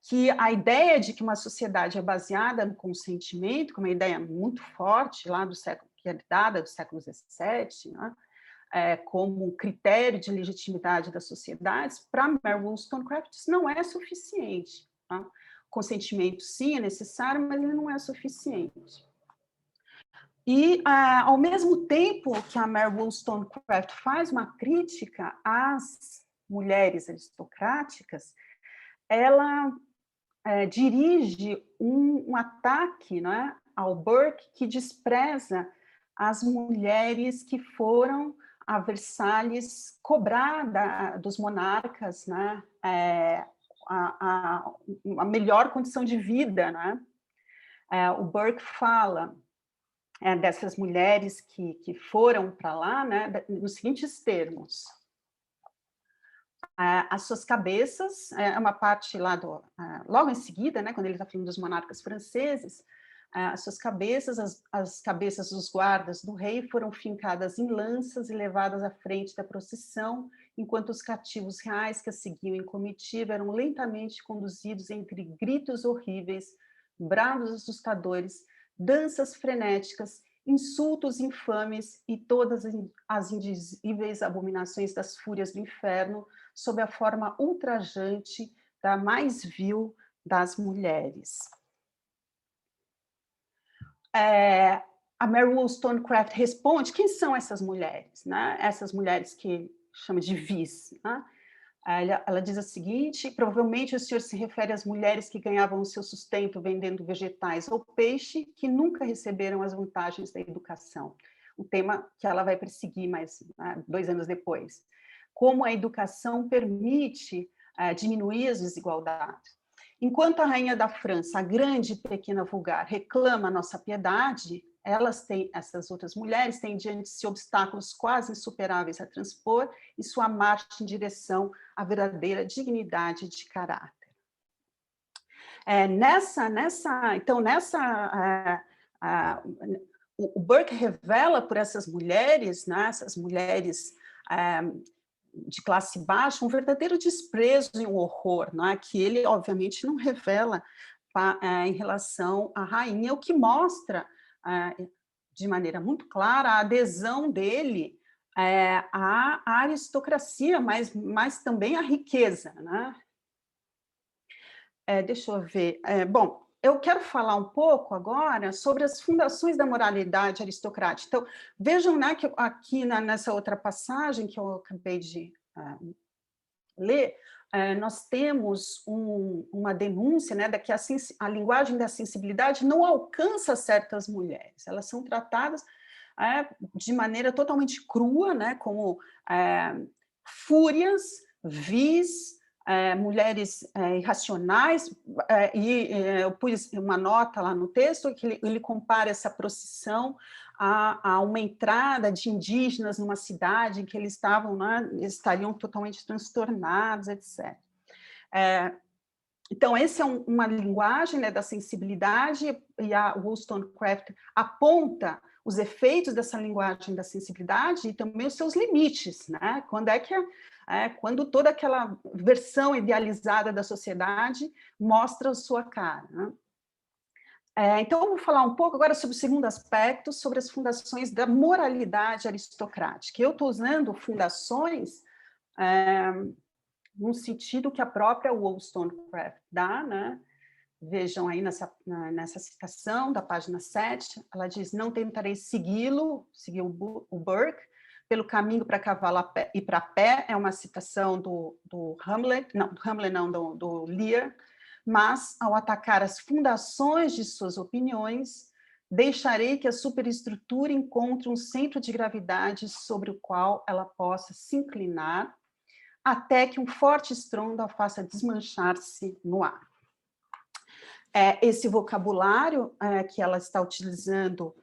que a ideia de que uma sociedade é baseada no consentimento, que é uma ideia muito forte lá do século, que é dada do século XVII, né? Como um critério de legitimidade das sociedades, para Mary Wollstonecraft isso não é suficiente. Tá? O consentimento, sim, é necessário, mas ele não é suficiente. E, ao mesmo tempo que a Mary Wollstonecraft faz uma crítica às mulheres aristocráticas, ela dirige um ataque, né, ao Burke, que despreza as mulheres que foram a Versalhes cobrar dos monarcas, né, a melhor condição de vida. Né? O Burke fala dessas mulheres que foram para lá, né, nos seguintes termos. As suas cabeças, é uma parte lá logo em seguida, né, quando ele está falando dos monarcas franceses, as suas cabeças, as cabeças dos guardas do rei foram fincadas em lanças e levadas à frente da procissão, enquanto os cativos reais que a seguiam em comitiva eram lentamente conduzidos entre gritos horríveis, brados assustadores, danças frenéticas, insultos infames e todas as indizíveis abominações das fúrias do inferno, sob a forma ultrajante da mais vil das mulheres. A Mary Wollstonecraft responde: quem são essas mulheres? Né? Essas mulheres que chama de vis. Né? Ela diz o seguinte: provavelmente o senhor se refere às mulheres que ganhavam o seu sustento vendendo vegetais ou peixe, que nunca receberam as vantagens da educação. Um tema que ela vai perseguir mais 2 anos depois. Como a educação permite diminuir as desigualdades. Enquanto a rainha da França, a grande e pequena vulgar, reclama a nossa piedade, essas outras mulheres têm diante de si obstáculos quase insuperáveis a transpor e sua marcha em direção à verdadeira dignidade de caráter. O Burke revela por essas mulheres, né, essas mulheres de classe baixa, um verdadeiro desprezo e um horror, não é? Que ele, obviamente, não revela em relação à rainha, o que mostra, de maneira muito clara, a adesão dele à aristocracia, mas também à riqueza. Né? Deixa eu ver. Bom, eu quero falar um pouco agora sobre as fundações da moralidade aristocrática. Então, vejam, né, que aqui nessa outra passagem que eu acabei de ler, nós temos uma denúncia, né, de que a linguagem da sensibilidade não alcança certas mulheres. Elas são tratadas de maneira totalmente crua, né, como fúrias, vis, mulheres irracionais, e eu pus uma nota lá no texto que ele compara essa procissão a uma entrada de indígenas numa cidade em que eles estariam totalmente transtornados, etc. Então, essa é uma linguagem, né, da sensibilidade, e a Wollstonecraft aponta os efeitos dessa linguagem da sensibilidade e também os seus limites, né? Quando toda aquela versão idealizada da sociedade mostra a sua cara, né? Então, eu vou falar um pouco agora sobre o segundo aspecto, sobre as fundações da moralidade aristocrática. Eu estou usando fundações num sentido que a própria Wollstonecraft dá, né? Vejam aí nessa citação da página 7, ela diz: não tentarei seguir o Burke, pelo caminho para cavalo e para pé, é uma citação do Hamlet, do Lear, mas ao atacar as fundações de suas opiniões, deixarei que a superestrutura encontre um centro de gravidade sobre o qual ela possa se inclinar, até que um forte estrondo a faça desmanchar-se no ar. Esse vocabulário que ela está utilizando,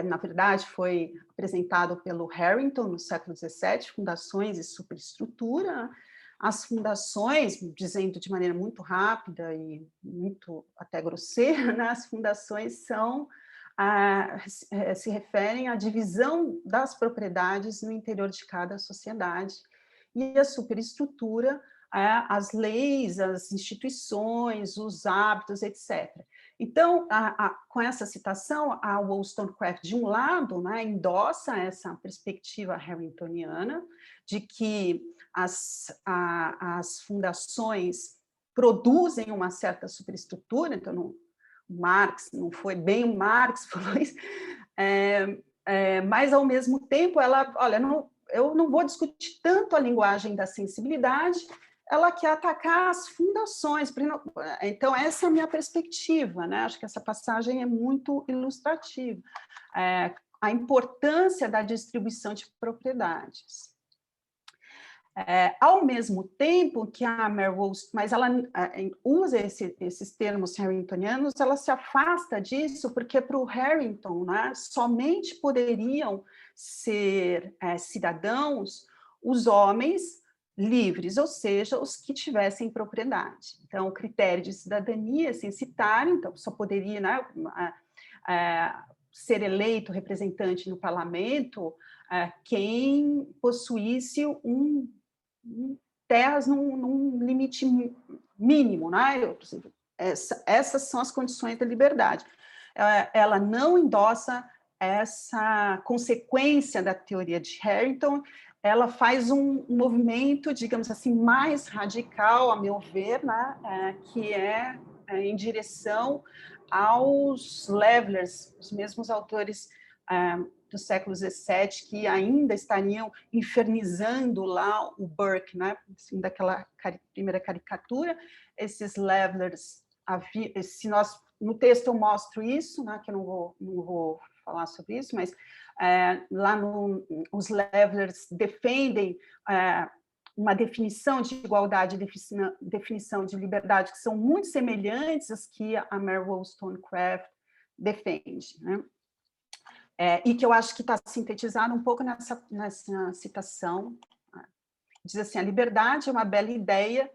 na verdade, foi apresentado pelo Harrington no século XVII, fundações e superestrutura. As fundações, dizendo de maneira muito rápida e muito até grosseira, né, as fundações se referem à divisão das propriedades no interior de cada sociedade, e a superestrutura, as leis, as instituições, os hábitos, etc. Então, com essa citação, a Wollstonecraft, de um lado, né, endossa essa perspectiva harringtoniana de que as fundações produzem uma certa superestrutura, então Marx, não foi bem o Marx, falou isso, mas, ao mesmo tempo, ela, olha, eu não vou discutir tanto a linguagem da sensibilidade, ela quer atacar as fundações. Então, essa é a minha perspectiva, né? Acho que essa passagem é muito ilustrativa. A importância da distribuição de propriedades. Ao mesmo tempo que a Mary Wollstonecraft, mas ela usa esses termos harringtonianos, ela se afasta disso, porque para o Harrington, né, somente poderiam ser cidadãos os homens livres, ou seja, os que tivessem propriedade. Então, o critério de cidadania censitário, então, só poderia, né, ser eleito representante no parlamento quem possuísse terras num limite mínimo, né? Essas são as condições da liberdade. Ela não endossa essa consequência da teoria de Harrington, ela faz um movimento, digamos assim, mais radical, a meu ver, né? Que é em direção aos Levelers, os mesmos autores do século XVII, que ainda estariam infernizando lá o Burke, né? Assim, daquela primeira caricatura. Esses Levelers, no texto eu mostro isso, né? Que eu não vou falar sobre isso, mas lá os Levelers defendem uma definição de igualdade, definição de liberdade, que são muito semelhantes às que a Mary Wollstonecraft defende, né? E que eu acho que está sintetizado um pouco nessa citação. Diz assim: a liberdade é uma bela ideia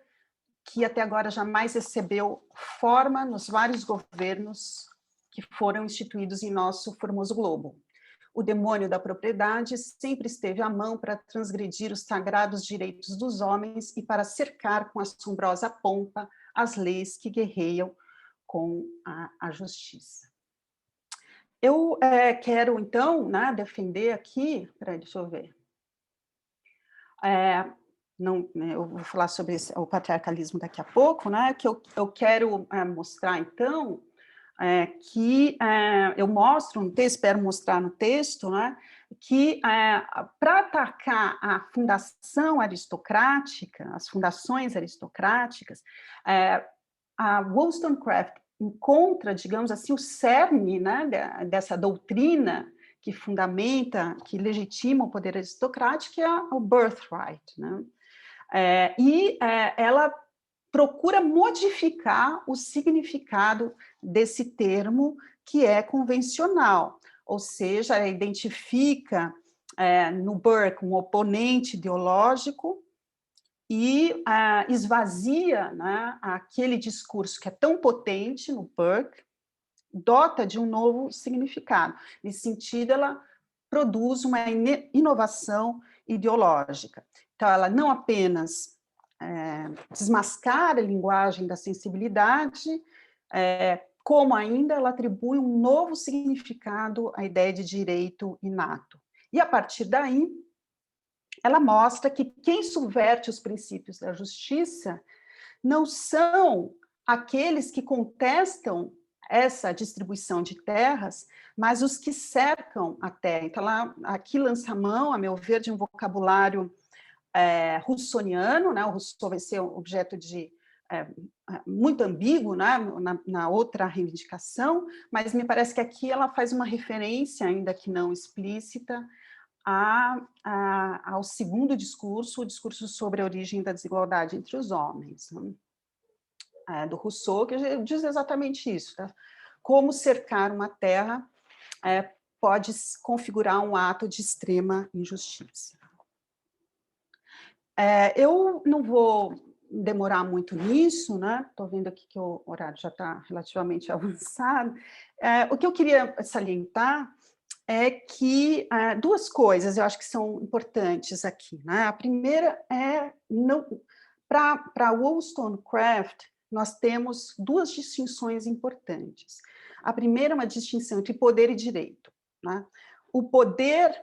que até agora jamais recebeu forma nos vários governos que foram instituídos em nosso formoso globo. O demônio da propriedade sempre esteve à mão para transgredir os sagrados direitos dos homens e para cercar com assombrosa pompa as leis que guerreiam com a justiça. Eu quero, então, né, defender aqui... Peraí, deixa eu ver. Eu vou falar sobre o patriarcalismo daqui a pouco, né? Que eu quero mostrar, então, que eu mostro no texto, espero mostrar no texto, né? Que para atacar a fundação aristocrática, as fundações aristocráticas, a Wollstonecraft encontra, digamos assim, o cerne, né, dessa doutrina que fundamenta, que legitima o poder aristocrático, que é o birthright, né? Ela procura modificar o significado desse termo que é convencional, ou seja, ela identifica no Burke um oponente ideológico e esvazia, né, aquele discurso que é tão potente no Burke, dota de um novo significado. Nesse sentido, ela produz uma inovação ideológica. Então, ela não apenas desmascara a linguagem da sensibilidade, como ainda ela atribui um novo significado à ideia de direito inato. E, a partir daí, ela mostra que quem subverte os princípios da justiça não são aqueles que contestam essa distribuição de terras, mas os que cercam a terra. Então, ela aqui lança a mão, a meu ver, de um vocabulário russoniano, né? O Rousseau vai ser objeto de muito ambíguo, né? na outra reivindicação, mas me parece que aqui ela faz uma referência, ainda que não explícita, ao segundo discurso, o discurso sobre a origem da desigualdade entre os homens, né? Do Rousseau, que diz exatamente isso, tá? Como cercar uma terra pode configurar um ato de extrema injustiça. Eu não vou demorar muito nisso, né? Estou vendo aqui que o horário já está relativamente avançado. O que eu queria salientar é que duas coisas eu acho que são importantes aqui, né? A primeira é, para Wollstonecraft, nós temos duas distinções importantes. A primeira é uma distinção entre poder e direito, né? O poder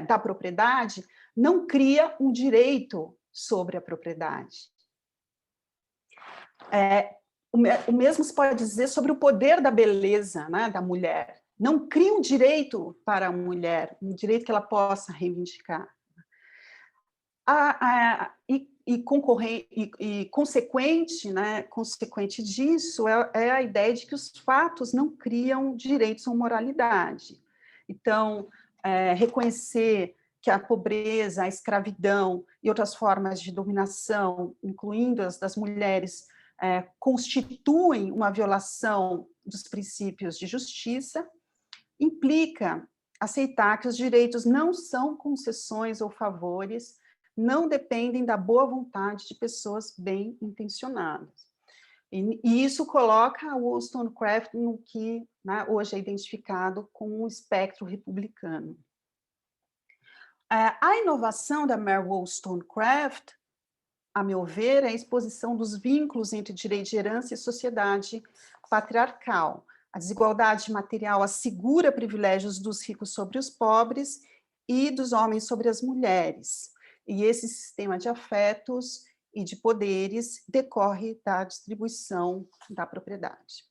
da propriedade não cria um direito sobre a propriedade. O mesmo se pode dizer sobre o poder da beleza, né, da mulher. Não cria um direito para a mulher, um direito que ela possa reivindicar. Consequente, né, consequente disso é a ideia de que os fatos não criam direitos ou moralidade. Então, reconhecer que a pobreza, a escravidão e outras formas de dominação, incluindo as das mulheres, constituem uma violação dos princípios de justiça, implica aceitar que os direitos não são concessões ou favores, não dependem da boa vontade de pessoas bem intencionadas. E isso coloca o Wollstonecraft no que, né, hoje é identificado como um espectro republicano. A inovação da Mary Wollstonecraft, a meu ver, é a exposição dos vínculos entre direito de herança e sociedade patriarcal. A desigualdade material assegura privilégios dos ricos sobre os pobres e dos homens sobre as mulheres. E esse sistema de afetos e de poderes decorre da distribuição da propriedade.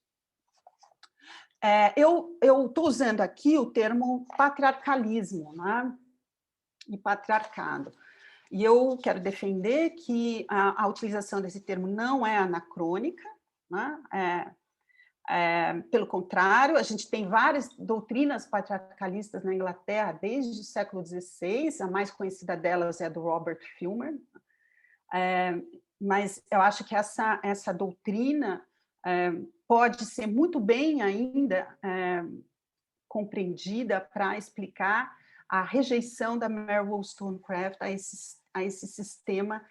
Eu estou usando aqui o termo patriarcalismo, né? E patriarcado. E eu quero defender que a utilização desse termo não é anacrônica, né? Pelo contrário, a gente tem várias doutrinas patriarcalistas na Inglaterra desde o século XVI, a mais conhecida delas é a do Robert Filmer, mas eu acho que essa doutrina pode ser muito bem ainda compreendida para explicar a rejeição da Mary Wollstonecraft a esse sistema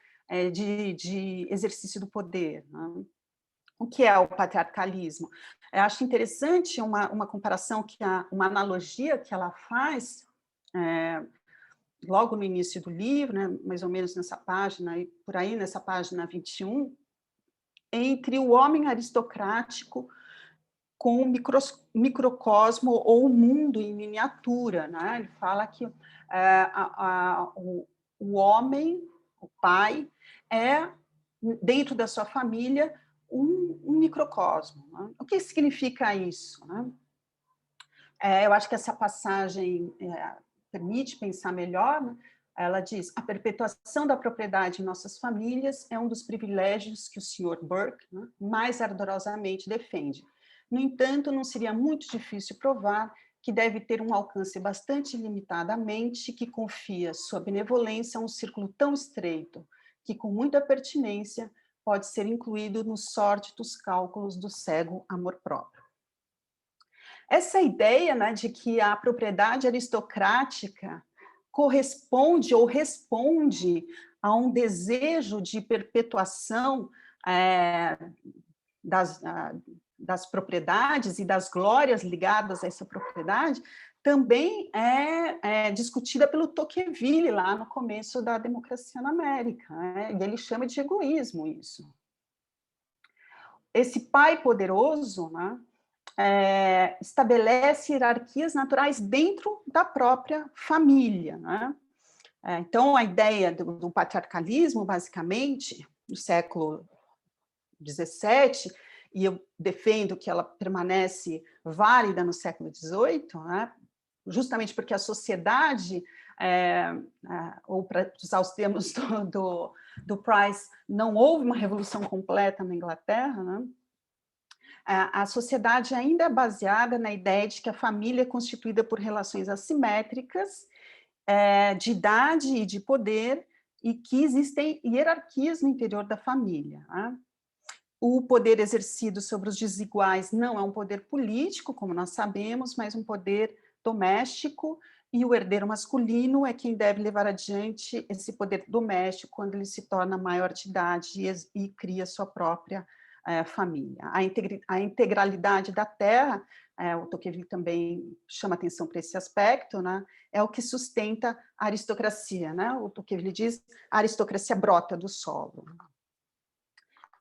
de exercício do poder, né? O que é o patriarcalismo? Eu acho interessante uma comparação, uma analogia que ela faz, logo no início do livro, né, mais ou menos nessa página, e por aí nessa página 21, entre o homem aristocrático com o microcosmo ou o mundo em miniatura, né? Ele fala que o homem, o pai, é, dentro da sua família, um microcosmo, né? O que significa isso, né? Eu acho que essa passagem permite pensar melhor, né? Ela diz: a perpetuação da propriedade em nossas famílias é um dos privilégios que o Sr. Burke, né, mais ardorosamente defende. No entanto, não seria muito difícil provar que deve ter um alcance bastante limitado à mente que confia sua benevolência a um círculo tão estreito que, com muita pertinência, pode ser incluído nos sórdidos cálculos do cego amor próprio. Essa ideia, né, de que a propriedade aristocrática corresponde ou responde há um desejo de perpetuação das propriedades e das glórias ligadas a essa propriedade, também é discutida pelo Tocqueville, lá no começo da democracia na América, né? E ele chama de egoísmo isso. Esse pai poderoso, né, estabelece hierarquias naturais dentro da própria família, né? Então, a ideia do patriarcalismo, basicamente, no século XVII, e eu defendo que ela permanece válida no século XVIII, né? Justamente porque a sociedade, ou para usar os termos do Price, não houve uma revolução completa na Inglaterra, né? A sociedade ainda é baseada na ideia de que a família é constituída por relações assimétricas, de idade e de poder, e que existem hierarquias no interior da família, né? O poder exercido sobre os desiguais não é um poder político, como nós sabemos, mas um poder doméstico, e o herdeiro masculino é quem deve levar adiante esse poder doméstico quando ele se torna maior de idade e cria sua própria família. A integralidade da terra, o Tocqueville também chama atenção para esse aspecto, né? É o que sustenta a aristocracia, né? O Tocqueville diz a aristocracia brota do solo.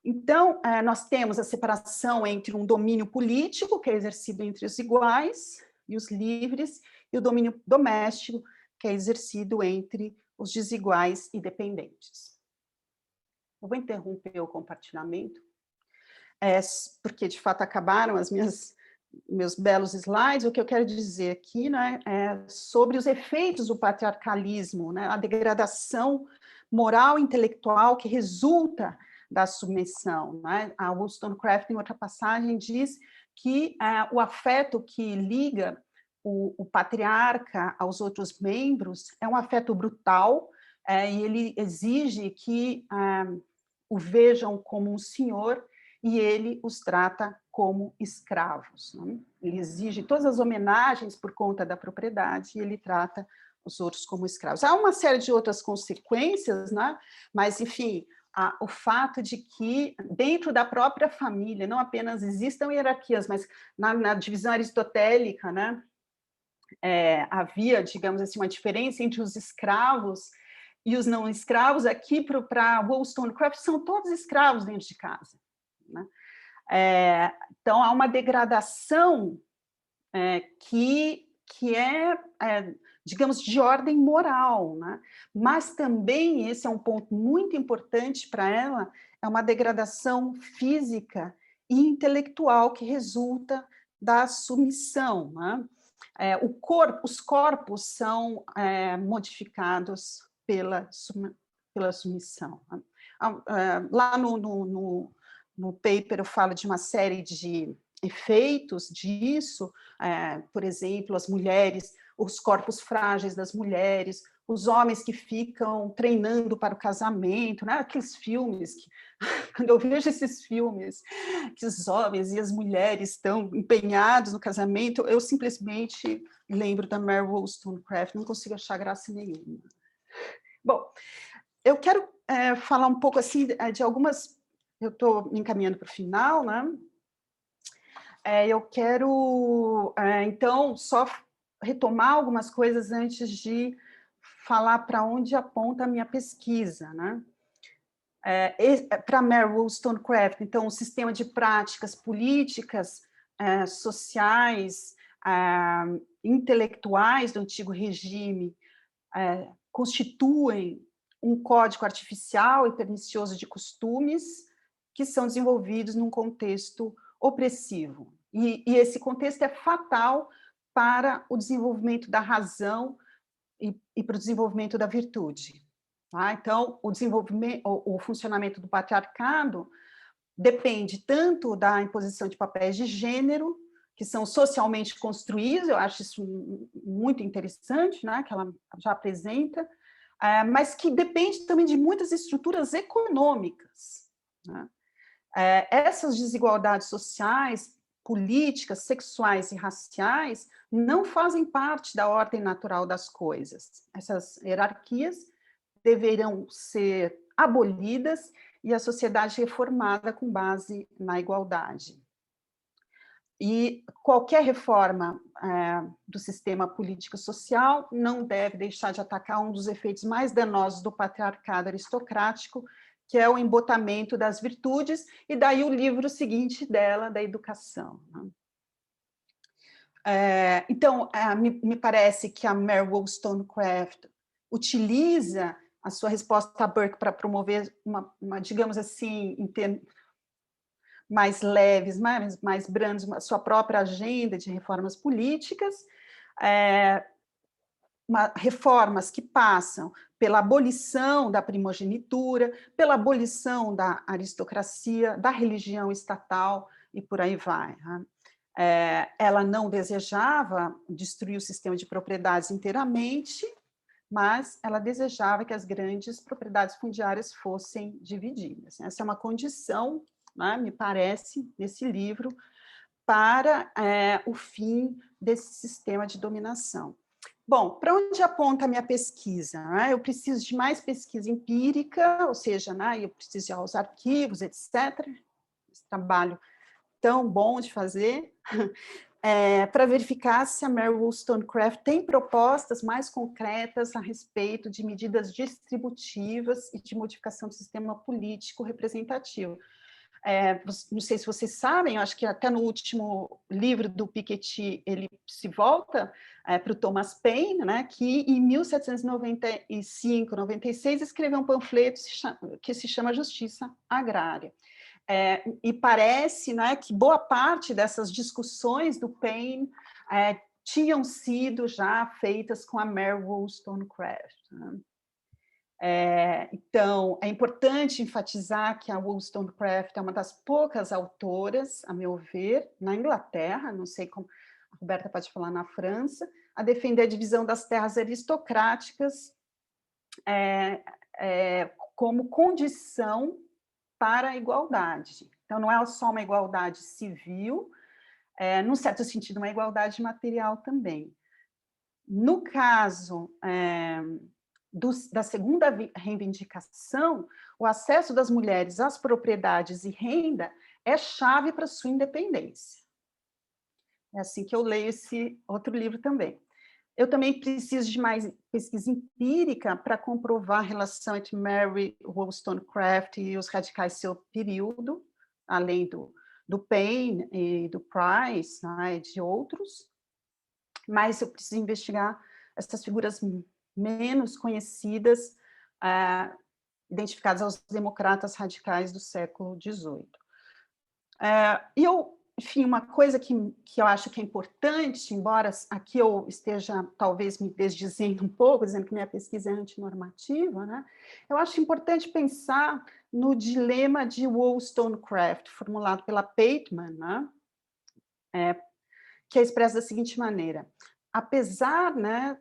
Então, nós temos a separação entre um domínio político, que é exercido entre os iguais e os livres, e o domínio doméstico, que é exercido entre os desiguais e dependentes. Eu vou interromper o compartilhamento, porque, de fato, acabaram meus belos slides. O que eu quero dizer aqui, né, é sobre os efeitos do patriarcalismo, né, a degradação moral e intelectual que resulta da submissão, né? A Wollstonecraft, em outra passagem, diz que o afeto que liga o patriarca aos outros membros é um afeto brutal, e ele exige que o vejam como um senhor e ele os trata como escravos, né? Ele exige todas as homenagens por conta da propriedade e ele trata os outros como escravos. Há uma série de outras consequências, né? Mas, enfim, o fato de que dentro da própria família não apenas existam hierarquias, mas na divisão aristotélica, né, havia, digamos assim, uma diferença entre os escravos e os não escravos. Aqui, para Wollstonecraft, são todos escravos dentro de casa, né? Então, há uma degradação que é, digamos, de ordem moral, né? Mas também, esse é um ponto muito importante para ela, é uma degradação física e intelectual que resulta da submissão, né? Os corpos são modificados pela submissão, né? Lá no paper eu falo de uma série de efeitos disso, por exemplo, as mulheres, os corpos frágeis das mulheres, os homens que ficam treinando para o casamento, né? Aqueles filmes que, quando eu vejo esses filmes, que os homens e as mulheres estão empenhados no casamento, eu simplesmente lembro da Mary Wollstonecraft, não consigo achar graça nenhuma. Bom, eu quero falar um pouco assim de algumas. Eu estou me encaminhando para o final, né? Eu quero, então, só retomar algumas coisas antes de falar para onde aponta a minha pesquisa, né? Para Mary Wollstonecraft, então, o sistema de práticas políticas, sociais, intelectuais do antigo regime constituem um código artificial e pernicioso de costumes que são desenvolvidos num contexto opressivo. E esse contexto é fatal para o desenvolvimento da razão e para o desenvolvimento da virtude. Tá? Então, o funcionamento do patriarcado depende tanto da imposição de papéis de gênero, que são socialmente construídos, eu acho isso muito interessante, né, que ela já apresenta, mas que depende também de muitas estruturas econômicas, né? Essas desigualdades sociais, políticas, sexuais e raciais não fazem parte da ordem natural das coisas. Essas hierarquias deverão ser abolidas e a sociedade reformada com base na igualdade. E qualquer reforma do sistema político-social não deve deixar de atacar um dos efeitos mais danosos do patriarcado aristocrático, que é o embotamento das virtudes, e daí o livro seguinte dela, da educação. Então, me parece que a Mary Wollstonecraft utiliza a sua resposta a Burke para promover digamos assim, mais leves, mais brandos, a sua própria agenda de reformas políticas, reformas que passam pela abolição da primogenitura, pela abolição da aristocracia, da religião estatal e por aí vai. Ela não desejava destruir o sistema de propriedades inteiramente, mas ela desejava que as grandes propriedades fundiárias fossem divididas. Essa é uma condição, né, me parece, nesse livro, para o fim desse sistema de dominação. Bom, para onde aponta a minha pesquisa? Eu preciso de mais pesquisa empírica, ou seja, eu preciso ir aos arquivos, etc. Esse trabalho tão bom de fazer, para verificar se a Mary Wollstonecraft tem propostas mais concretas a respeito de medidas distributivas e de modificação do sistema político representativo. Não sei se vocês sabem, eu acho que até no último livro do Piketty ele se volta para o Thomas Paine, né, que em 1795, 96, escreveu um panfleto que se chama Justiça Agrária. E parece, né, que boa parte dessas discussões do Paine tinham sido já feitas com a Mary Wollstonecraft, né? Então, é importante enfatizar que a Wollstonecraft é uma das poucas autoras, a meu ver, na Inglaterra, não sei como a Roberta pode falar na França, a defender a divisão das terras aristocráticas como condição para a igualdade. Então, não é só uma igualdade civil, num certo sentido, uma igualdade material também. No caso da segunda reivindicação, o acesso das mulheres às propriedades e renda é chave para a sua independência. É assim que eu leio esse outro livro também. Eu também preciso de mais pesquisa empírica para comprovar a relação entre Mary Wollstonecraft e os radicais do seu período, além do Paine e do Price, né, e de outros. Mas eu preciso investigar essas figuras menos conhecidas, identificadas aos democratas radicais do século XVIII. Enfim, uma coisa que eu acho que é importante, embora aqui eu esteja talvez me desdizendo um pouco, dizendo que minha pesquisa é antinormativa, né? Eu acho importante pensar no dilema de Wollstonecraft, formulado pela Pateman, né? Que é expresso da seguinte maneira: apesar, né,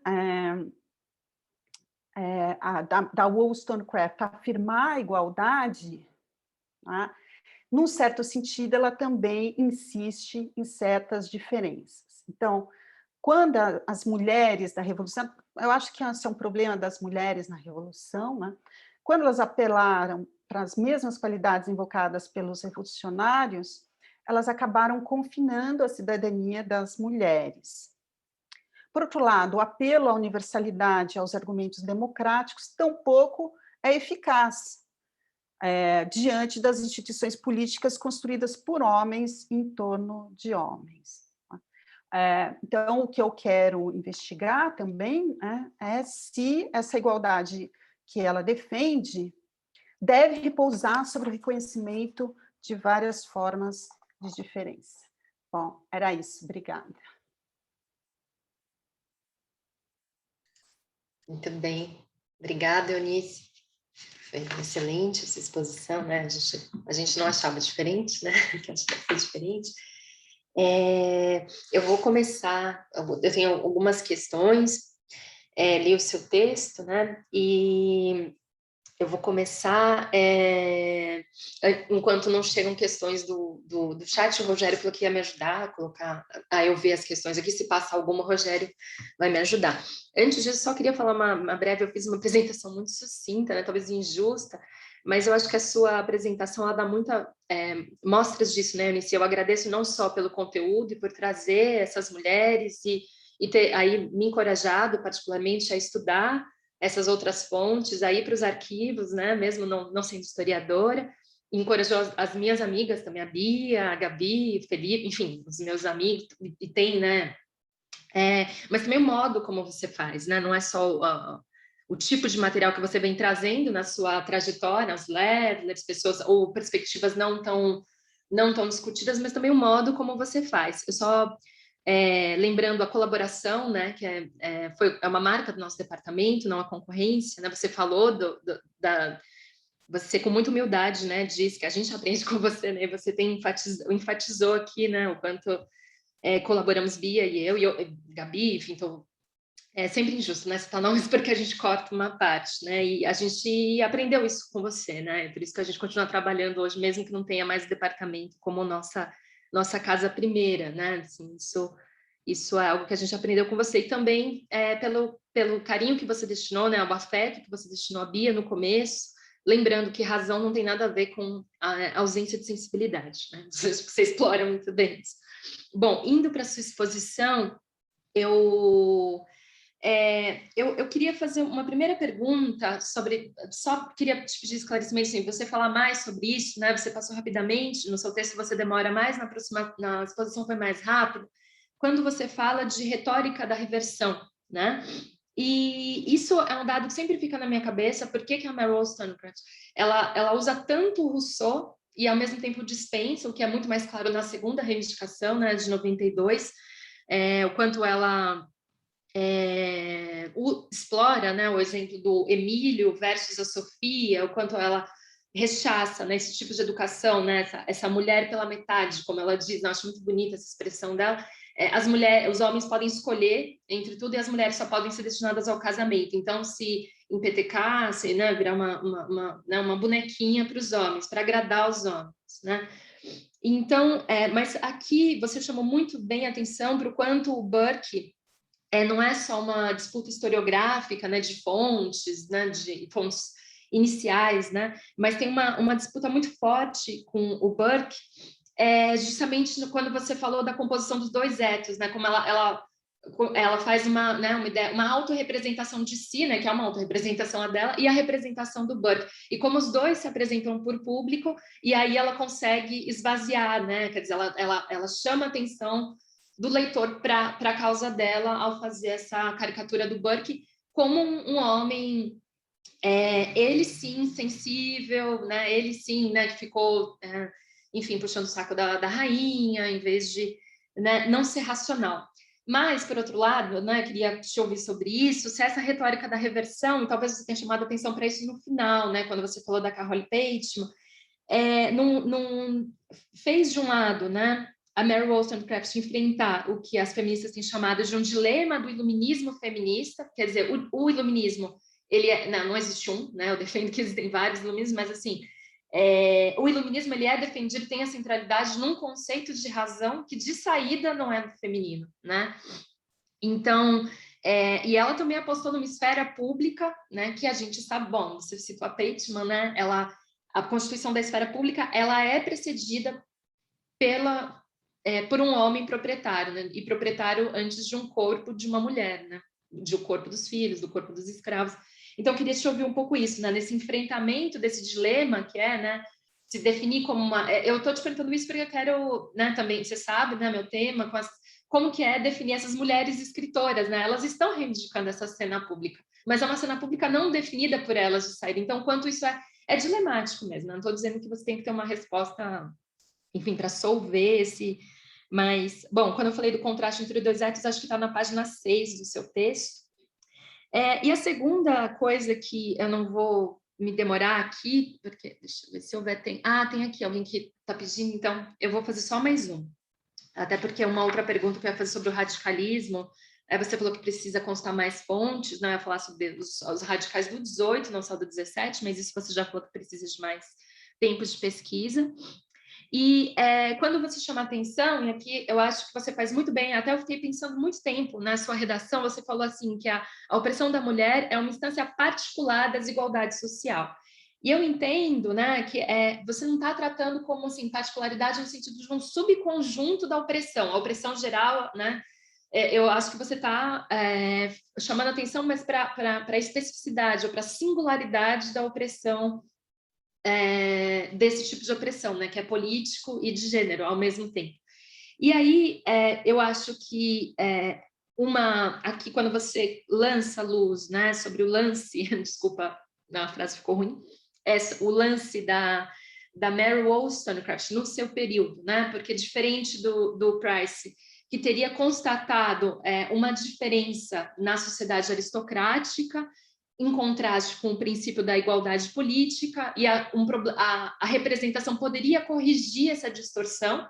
da Wollstonecraft afirmar a igualdade, né, num certo sentido, ela também insiste em certas diferenças. Então, quando as mulheres da Revolução, eu acho que esse é um problema das mulheres na Revolução, né, quando elas apelaram para as mesmas qualidades invocadas pelos revolucionários, elas acabaram confinando a cidadania das mulheres. Por outro lado, o apelo à universalidade, aos argumentos democráticos, tampouco é eficaz diante das instituições políticas construídas por homens em torno de homens. Então, o que eu quero investigar também é se essa igualdade que ela defende deve repousar sobre o reconhecimento de várias formas de diferença. Bom, era isso. Obrigada. Muito bem. Obrigada, Eunice. Foi excelente essa exposição, né? A gente não achava diferente, né? Que acho que foi diferente. Eu vou começar, eu tenho algumas questões, li o seu texto, né? E Eu vou começar, enquanto não chegam questões do chat, o Rogério falou que ia me ajudar a colocar, eu ver as questões aqui, se passa alguma, o Rogério vai me ajudar. Antes disso, só queria falar uma breve, eu fiz uma apresentação muito sucinta, né, talvez injusta, mas eu acho que a sua apresentação, ela dá muita mostras disso, né, Eunice? Eu agradeço não só pelo conteúdo e por trazer essas mulheres e ter aí me encorajado particularmente a estudar essas outras fontes, aí para os arquivos, né, mesmo não sendo historiadora, e encorajou as minhas amigas também, a Bia, a Gabi, o Felipe, enfim, os meus amigos, e tem, né, mas também o modo como você faz, né, não é só o tipo de material que você vem trazendo na sua trajetória, os levelers, pessoas, ou perspectivas não tão discutidas, mas também o modo como você faz. Eu só lembrando a colaboração, né, que é uma marca do nosso departamento, não a concorrência, né, você falou você com muita humildade, né, diz que a gente aprende com você, né, você enfatizou aqui, né, o quanto colaboramos, Bia e eu, Gabi, enfim, então, é sempre injusto, né, citar nomes porque a gente corta uma parte, né, e a gente aprendeu isso com você, né, por isso que a gente continua trabalhando hoje, mesmo que não tenha mais o departamento como nossa casa primeira, né, assim, isso é algo que a gente aprendeu com você, e também pelo carinho que você destinou, né, ao afeto que você destinou à Bia no começo, lembrando que razão não tem nada a ver com a ausência de sensibilidade, né, você explora muito bem isso. Bom, indo para a sua exposição, eu queria fazer uma primeira pergunta só queria te pedir esclarecimento, assim, você falar mais sobre isso, né? Você passou rapidamente, no seu texto você demora mais, na exposição foi mais rápido, quando você fala de retórica da reversão, né? E isso é um dado que sempre fica na minha cabeça, por que a Mary Wollstonecraft, ela usa tanto o Rousseau e ao mesmo tempo dispensa, o que é muito mais claro na segunda reivindicação, né, de 92, o quanto ela explora, né, o exemplo do Emílio versus a Sofia, o quanto ela rechaça, né, esse tipo de educação, né, essa mulher pela metade, como ela diz, eu acho muito bonita essa expressão dela. Os homens podem escolher entre tudo e as mulheres só podem ser destinadas ao casamento. Então, se empetecar, né, virar uma bonequinha para os homens, para agradar os homens, né? Então, mas aqui você chamou muito bem a atenção para o quanto o Burke não é só uma disputa historiográfica, né, de fontes iniciais, né, mas tem uma disputa muito forte com o Burke, justamente quando você falou da composição dos dois etos, né, como ela faz uma autorrepresentação de si, né, que é uma autorrepresentação a dela, e a representação do Burke, e como os dois se apresentam por público, e aí ela consegue esvaziar, né, quer dizer, ela chama atenção do leitor para a causa dela ao fazer essa caricatura do Burke como um homem, ele sim, sensível, né? Ele sim, né, que ficou, enfim, puxando o saco da rainha, em vez de, né, não ser racional. Mas, por outro lado, né, queria te ouvir sobre isso, se essa retórica da reversão, e talvez você tenha chamado a atenção para isso no final, né, quando você falou da Carole Pateman, não fez de um lado, né, a Mary Wollstonecraft enfrentar o que as feministas têm chamado de um dilema do iluminismo feminista, quer dizer, o iluminismo, não existe um, né, eu defendo que existem vários iluminismos, mas assim, o iluminismo ele é defendido, tem a centralidade num conceito de razão que de saída não é feminino, né? Então, e ela também apostou numa esfera pública, né, que a gente sabe, bom, você citou a Pateman, né, a constituição da esfera pública, ela é precedida por um homem proprietário, né, e proprietário antes de um corpo de uma mulher, né, de o corpo dos filhos, do corpo dos escravos. Então, eu queria te ouvir um pouco isso, né, nesse enfrentamento desse dilema que né, se definir como uma... eu estou te perguntando isso porque eu quero, né, também, você sabe, né, meu tema, como que é definir essas mulheres escritoras, né? Elas estão reivindicando essa cena pública, mas é uma cena pública não definida por elas de sair. Então, quanto isso é dilemático mesmo. Não estou dizendo que você tem que ter uma resposta, enfim, para solver esse... Mas, bom, quando eu falei do contraste entre os dois etos, acho que está na página 6 do seu texto. E a segunda coisa que eu não vou me demorar aqui, porque, deixa eu ver se houver... tem aqui alguém que está pedindo, então eu vou fazer só mais um. Até porque uma outra pergunta que eu ia fazer sobre o radicalismo, Aí você falou que precisa constar mais fontes, não ia falar sobre os radicais do 18, não só do 17, mas isso você já falou que precisa de mais tempo de pesquisa. E quando você chama atenção, e aqui eu acho que você faz muito bem, até eu fiquei pensando muito tempo na sua redação, você falou assim, que a opressão da mulher é uma instância particular da desigualdade social. E eu entendo, né, que você não está tratando como assim, particularidade no sentido de um subconjunto da opressão, a opressão geral, né? Eu acho que você está chamando atenção, mas para a especificidade ou para a singularidade da opressão, desse tipo de opressão, né, que é político e de gênero ao mesmo tempo. E aí eu acho que aqui quando você lança luz, né, sobre o lance, desculpa, a frase ficou ruim, o lance da Mary Wollstonecraft no seu período, né, porque diferente do Price, que teria constatado uma diferença na sociedade aristocrática, em contraste com o princípio da igualdade política, e a representação poderia corrigir essa distorção.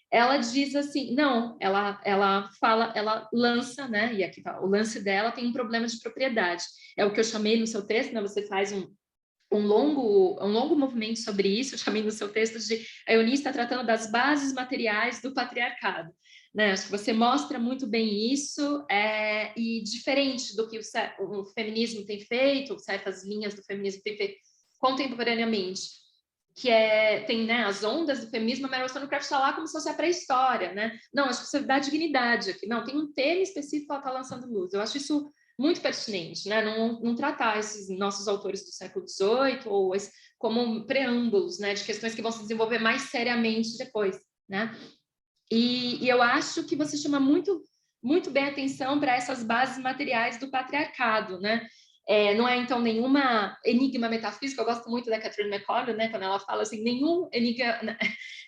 Ela diz assim, não, ela fala, ela lança, né? E aqui tá, o lance dela tem um problema de propriedade. É o que eu chamei no seu texto, né? Você faz um longo movimento sobre isso, eu chamei no seu texto de a Eunice está tratando das bases materiais do patriarcado. Né? Acho que você mostra muito bem isso, e diferente do que o feminismo tem feito, certas linhas do feminismo tem feito contemporaneamente, que tem, né, as ondas do feminismo, a Mary Wollstonecraft está lá como se fosse a pré-história, né? Não, acho que você dá dignidade aqui. Não, tem um tema específico que ela está lançando luz. Eu acho isso muito pertinente, né? Não tratar esses nossos autores do século XVIII como preâmbulos, né, de questões que vão se desenvolver mais seriamente depois, né? E eu acho que você chama muito, muito bem atenção para essas bases materiais do patriarcado, né? Não é, então, nenhuma enigma metafísico. Eu gosto muito da Catherine McConnell, né, quando ela fala assim, nenhum enigma, né,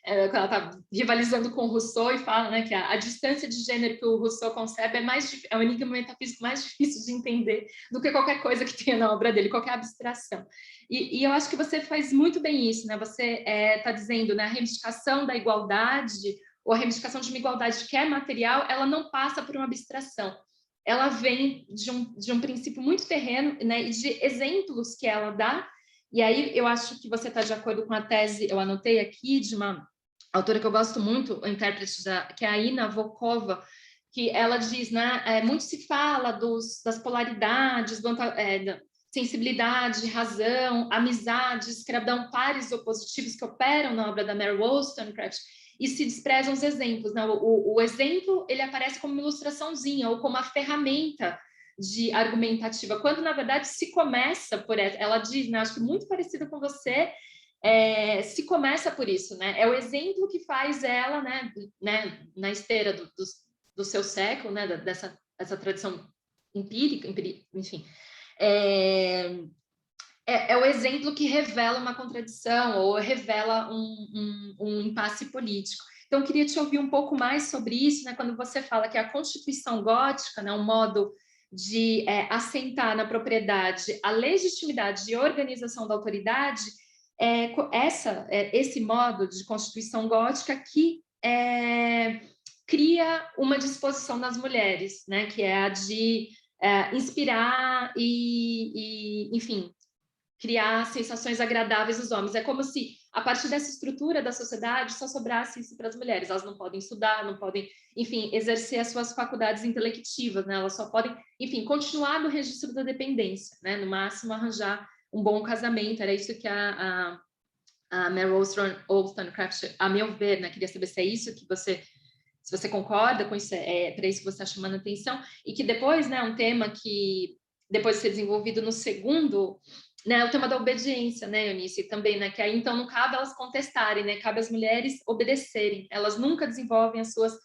quando ela está rivalizando com o Rousseau e fala, né, que a distância de gênero que o Rousseau concebe é um enigma metafísico mais difícil de entender do que qualquer coisa que tenha na obra dele, qualquer abstração. E eu acho que você faz muito bem isso, né? Você está dizendo, né, a reivindicação da igualdade, ou a reivindicação de uma igualdade que é material, ela não passa por uma abstração. Ela vem de um princípio muito terreno, né, e de exemplos que ela dá. E aí eu acho que você está de acordo com a tese, eu anotei aqui, de uma autora que eu gosto muito, a intérprete que é a Ina Volkova, que ela diz, né, muito se fala das polaridades, da sensibilidade, razão, amizade, escravidão, pares opositivos que operam na obra da Mary Wollstonecraft, e se desprezam os exemplos, né? O exemplo, ele aparece como uma ilustraçãozinha ou como uma ferramenta de argumentativa, quando na verdade se começa por ela diz, né, acho que muito parecida com você, se começa por isso, né? É o exemplo que faz ela, né, na esteira do seu século, né, dessa tradição empírica, enfim, é o exemplo que revela uma contradição ou revela um impasse político. Então, eu queria te ouvir um pouco mais sobre isso, né, quando você fala que a Constituição Gótica, né, um modo de assentar na propriedade a legitimidade de organização da autoridade, esse modo de Constituição Gótica que cria uma disposição das mulheres, né, que é a de inspirar enfim, criar sensações agradáveis aos homens. É como se, a partir dessa estrutura da sociedade, só sobrasse isso para as mulheres. Elas não podem estudar, não podem, enfim, exercer as suas faculdades intelectivas, né? Elas só podem, enfim, continuar no registro da dependência, né? No máximo, arranjar um bom casamento. Era isso que a Mary Wollstonecraft, a meu ver, né? Queria saber se é isso que se você concorda com isso, para isso que você está chamando a atenção, e que depois, né, um tema que depois de ser desenvolvido no segundo, né, o tema da obediência, né, Eunice, também, né, que aí então não cabe elas contestarem, né, cabe às mulheres obedecerem, elas nunca desenvolvem as suas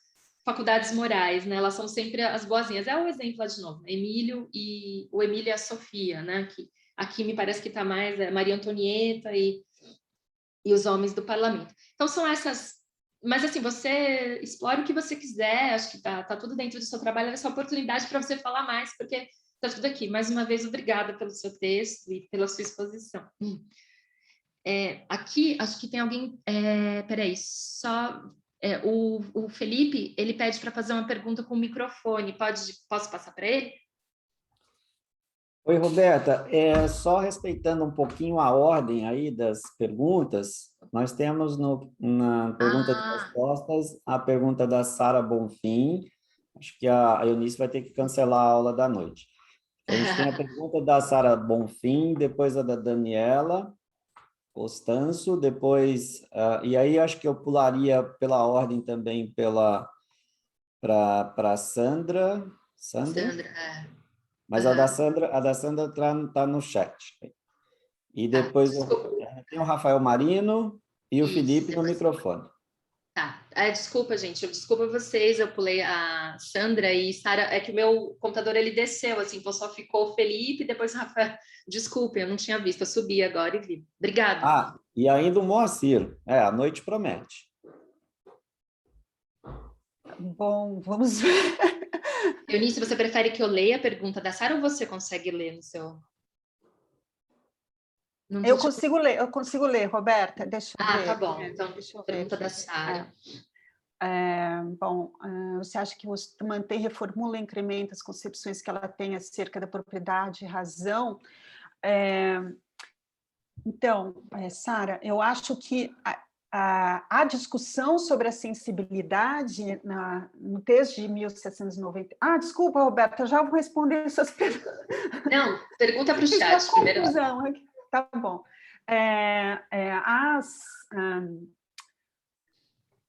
faculdades morais, né, elas são sempre as boazinhas. É o exemplo lá de novo, Emílio e a Sofia, né, que aqui me parece que está mais Maria Antonieta e os homens do parlamento. Então são essas, mas assim, você explora o que você quiser, acho que tá tudo dentro do seu trabalho, é essa oportunidade para você falar mais, porque está tudo aqui. Mais uma vez, obrigada pelo seu texto e pela sua exposição. Aqui, acho que tem alguém... peraí, só... O Felipe, ele pede para fazer uma pergunta com o microfone. Posso passar para ele? Oi, Roberta. Só respeitando um pouquinho a ordem aí das perguntas, nós temos na pergunta de respostas a pergunta da Sara Bonfim. Acho que a Eunice vai ter que cancelar a aula da noite. A gente tem a pergunta da Sara Bonfim, depois a da Daniela Constanço, depois... e aí acho que eu pularia pela ordem também para a Sandra. Sandra, Mas a da Sandra tá no chat. E depois tem o Rafael Marino e o Felipe no microfone. Tá. Desculpa, gente. Desculpa vocês, eu pulei a Sandra e Sara. É que o meu computador, ele desceu, assim, então só ficou o Felipe e depois o Rafael. Desculpe, eu não tinha visto. Eu subi agora e vi. Obrigada. E ainda o Moacir. A noite promete. Bom, vamos ver. Eunice, você prefere que eu leia a pergunta da Sara ou você consegue ler no seu... Eu consigo ler, Roberta, deixa eu ver. Tá bom. Então, deixa eu ver. Pergunta da Sara. Você acha que você mantém, reformula, incrementa as concepções que ela tem acerca da propriedade e razão? Então, Sara, eu acho que a discussão sobre a sensibilidade no texto de 1790... desculpa, Roberta, já vou responder essas perguntas. Não, pergunta para o chat primeiro. Tá bom.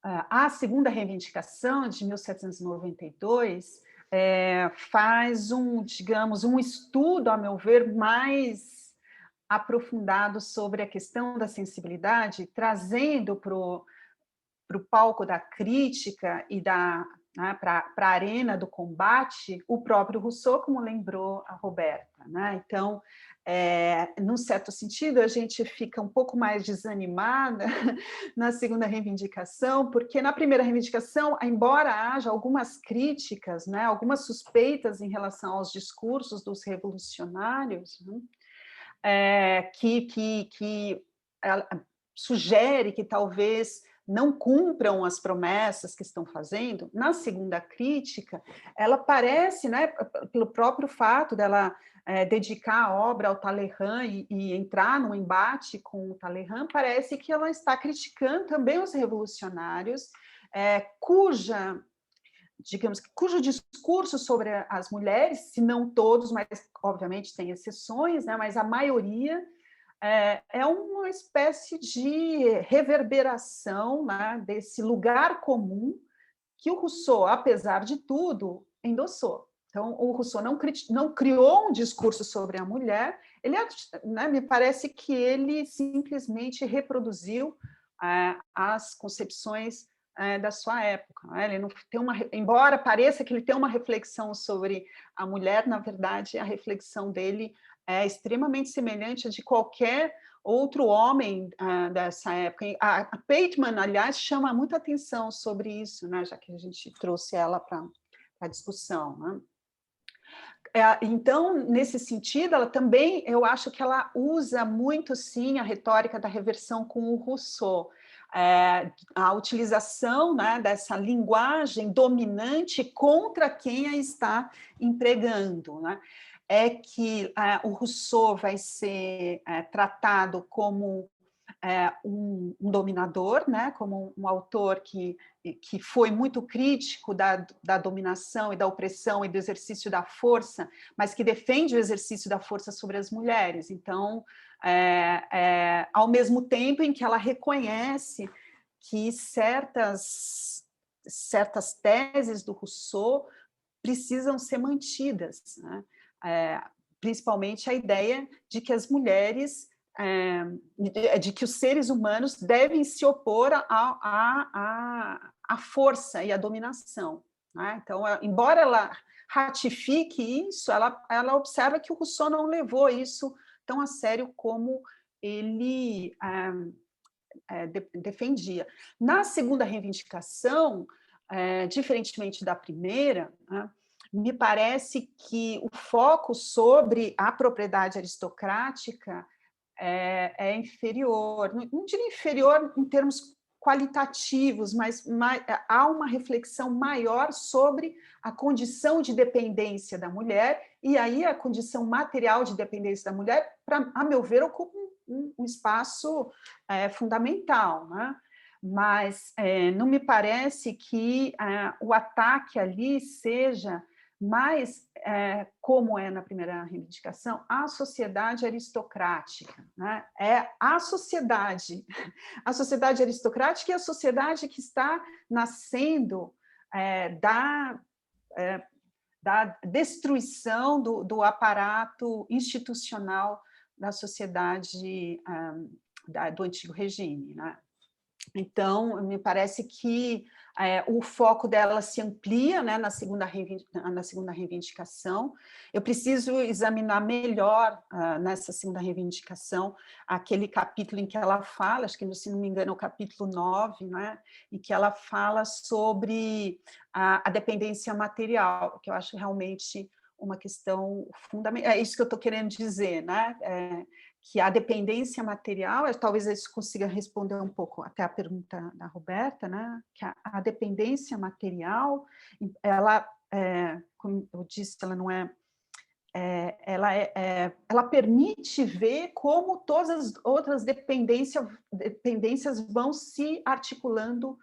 A segunda reivindicação, de 1792, faz digamos, um estudo, a meu ver, mais aprofundado sobre a questão da sensibilidade, trazendo para o palco da crítica e para a arena do combate o próprio Rousseau, como lembrou a Roberta, né? Então, num certo sentido, a gente fica um pouco mais desanimada na segunda reivindicação, porque na primeira reivindicação, embora haja algumas críticas, né, algumas suspeitas em relação aos discursos dos revolucionários, né, que ela sugere que talvez não cumpram as promessas que estão fazendo, na segunda crítica, ela parece, né, pelo próprio fato dela dedicar a obra ao Talleyrand e entrar num embate com o Talleyrand, parece que ela está criticando também os revolucionários, cujo discurso sobre as mulheres, se não todos, mas obviamente tem exceções, né, mas a maioria é uma espécie de reverberação, né, desse lugar comum que o Rousseau, apesar de tudo, endossou. Então, o Rousseau não criou um discurso sobre a mulher, né, me parece que ele simplesmente reproduziu as concepções da sua época. Né? Ele não tem embora pareça que ele tem uma reflexão sobre a mulher, na verdade, a reflexão dele é extremamente semelhante a de qualquer outro homem dessa época. A Pateman, aliás, chama muita atenção sobre isso, né? Já que a gente trouxe ela para a discussão. Né? Então, nesse sentido, ela também, eu acho que ela usa muito, sim, a retórica da reversão com o Rousseau. A utilização, né, dessa linguagem dominante contra quem a está empregando, né? É que o Rousseau vai ser tratado como um dominador, né, como um autor que foi muito crítico da dominação e da opressão e do exercício da força, mas que defende o exercício da força sobre as mulheres. Então, ao mesmo tempo em que ela reconhece que certas teses do Rousseau precisam ser mantidas, né? Principalmente a ideia de que as mulheres, de que os seres humanos devem se opor à força e à dominação. Né? Então, embora ela ratifique isso, ela observa que o Rousseau não levou isso tão a sério como ele defendia. Na segunda reivindicação, diferentemente da primeira, né, me parece que o foco sobre a propriedade aristocrática é inferior, não diria inferior em termos qualitativos, mas há uma reflexão maior sobre a condição de dependência da mulher, e aí a condição material de dependência da mulher, a meu ver, ocupa um espaço fundamental, né? Mas não me parece que o ataque ali seja mais, como é na primeira reivindicação, a sociedade aristocrática, né? É a sociedade aristocrática e a sociedade que está nascendo da destruição do aparato institucional da sociedade do antigo regime, né? Então, me parece que o foco dela se amplia, né, na segunda reivindicação. Eu preciso examinar melhor, nessa segunda reivindicação, aquele capítulo em que ela fala, acho que, se não me engano, é o capítulo 9, né, em que ela fala sobre a dependência material, que eu acho realmente uma questão fundamental. É isso que eu estou querendo dizer, né? Que a dependência material, talvez eu consiga responder um pouco até a pergunta da Roberta, né? Que a dependência material, ela, como eu disse, ela não ela permite ver como todas as outras dependências vão se articulando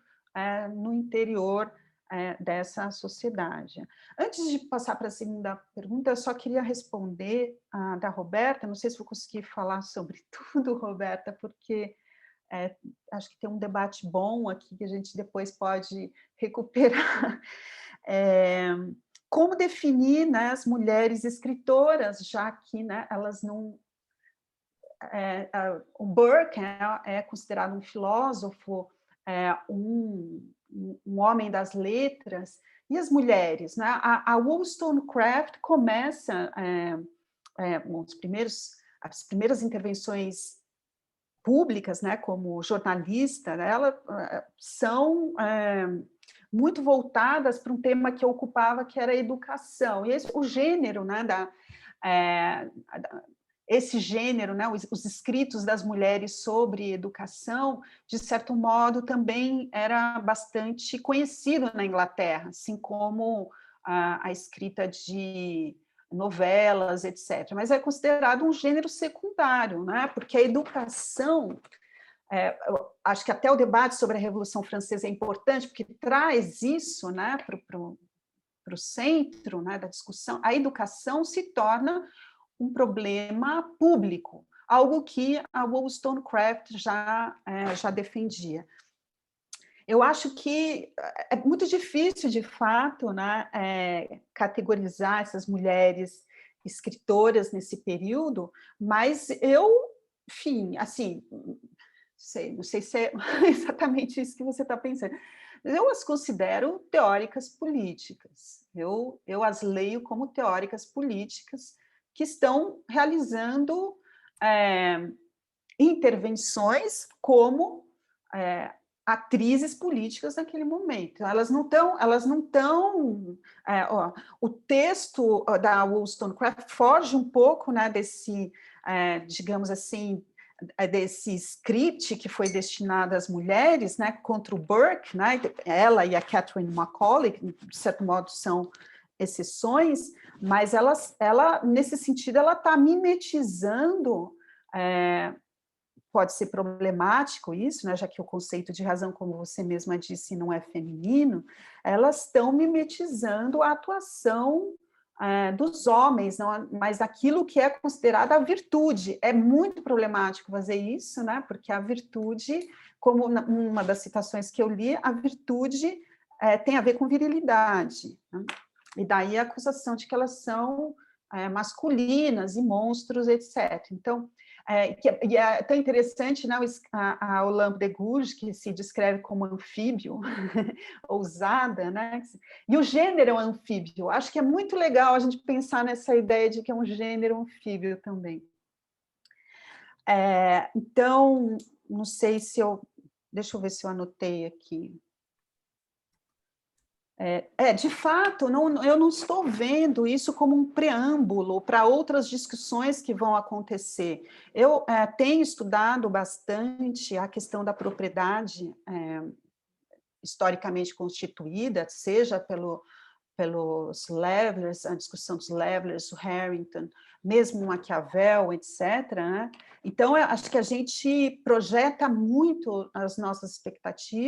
no interior dessa sociedade. Antes de passar para a segunda pergunta, eu só queria responder a da Roberta, não sei se vou conseguir falar sobre tudo, Roberta, porque acho que tem um debate bom aqui que a gente depois pode recuperar. Como definir, né, as mulheres escritoras, já que, né, elas não... o Burke é considerado um filósofo, um homem das letras, e as mulheres, né? A Wollstonecraft começa as primeiras intervenções públicas, né, como jornalista, ela são muito voltadas para um tema que ocupava, que era a educação. E o gênero, né, esse gênero, né, os escritos das mulheres sobre educação, de certo modo, também era bastante conhecido na Inglaterra, assim como a escrita de novelas, etc. Mas é considerado um gênero secundário, né, porque a educação... acho que até o debate sobre a Revolução Francesa é importante, porque traz isso, né, para o centro, né, da discussão. A educação se torna um problema público, algo que a Wollstonecraft já defendia. Eu acho que é muito difícil, de fato, né, categorizar essas mulheres escritoras nesse período, mas enfim, assim, não sei se é exatamente isso que você está pensando. Eu as considero teóricas políticas. Eu as leio como teóricas políticas que estão realizando intervenções como atrizes políticas naquele momento. Elas não estão... o texto da Wollstonecraft foge um pouco, né, desse, digamos assim, desse script que foi destinado às mulheres, né, contra o Burke, né, ela e a Catherine Macaulay, que, de certo modo, são exceções, mas ela nesse sentido, ela está mimetizando... pode ser problemático isso, né, já que o conceito de razão, como você mesma disse, não é feminino, elas estão mimetizando a atuação dos homens, não, mas aquilo que é considerada a virtude. É muito problemático fazer isso, né, porque a virtude, como uma das citações que eu li, a virtude tem a ver com virilidade, né? E daí a acusação de que elas são masculinas e monstros, etc. Então, e é tão interessante, né, a Olympe de Gouges, que se descreve como anfíbio, ousada, né? E o gênero é um anfíbio. Acho que é muito legal a gente pensar nessa ideia de que é um gênero anfíbio também. Então, não sei se eu... Deixa eu ver se eu anotei aqui. De fato, eu não estou vendo isso como um preâmbulo para outras discussões que vão acontecer. Eu tenho estudado bastante a questão da propriedade historicamente constituída, seja pelos Levelers, a discussão dos Levelers, o Harrington, mesmo Maquiavel, etc. Né? Então, eu acho que a gente projeta muito as nossas expectativas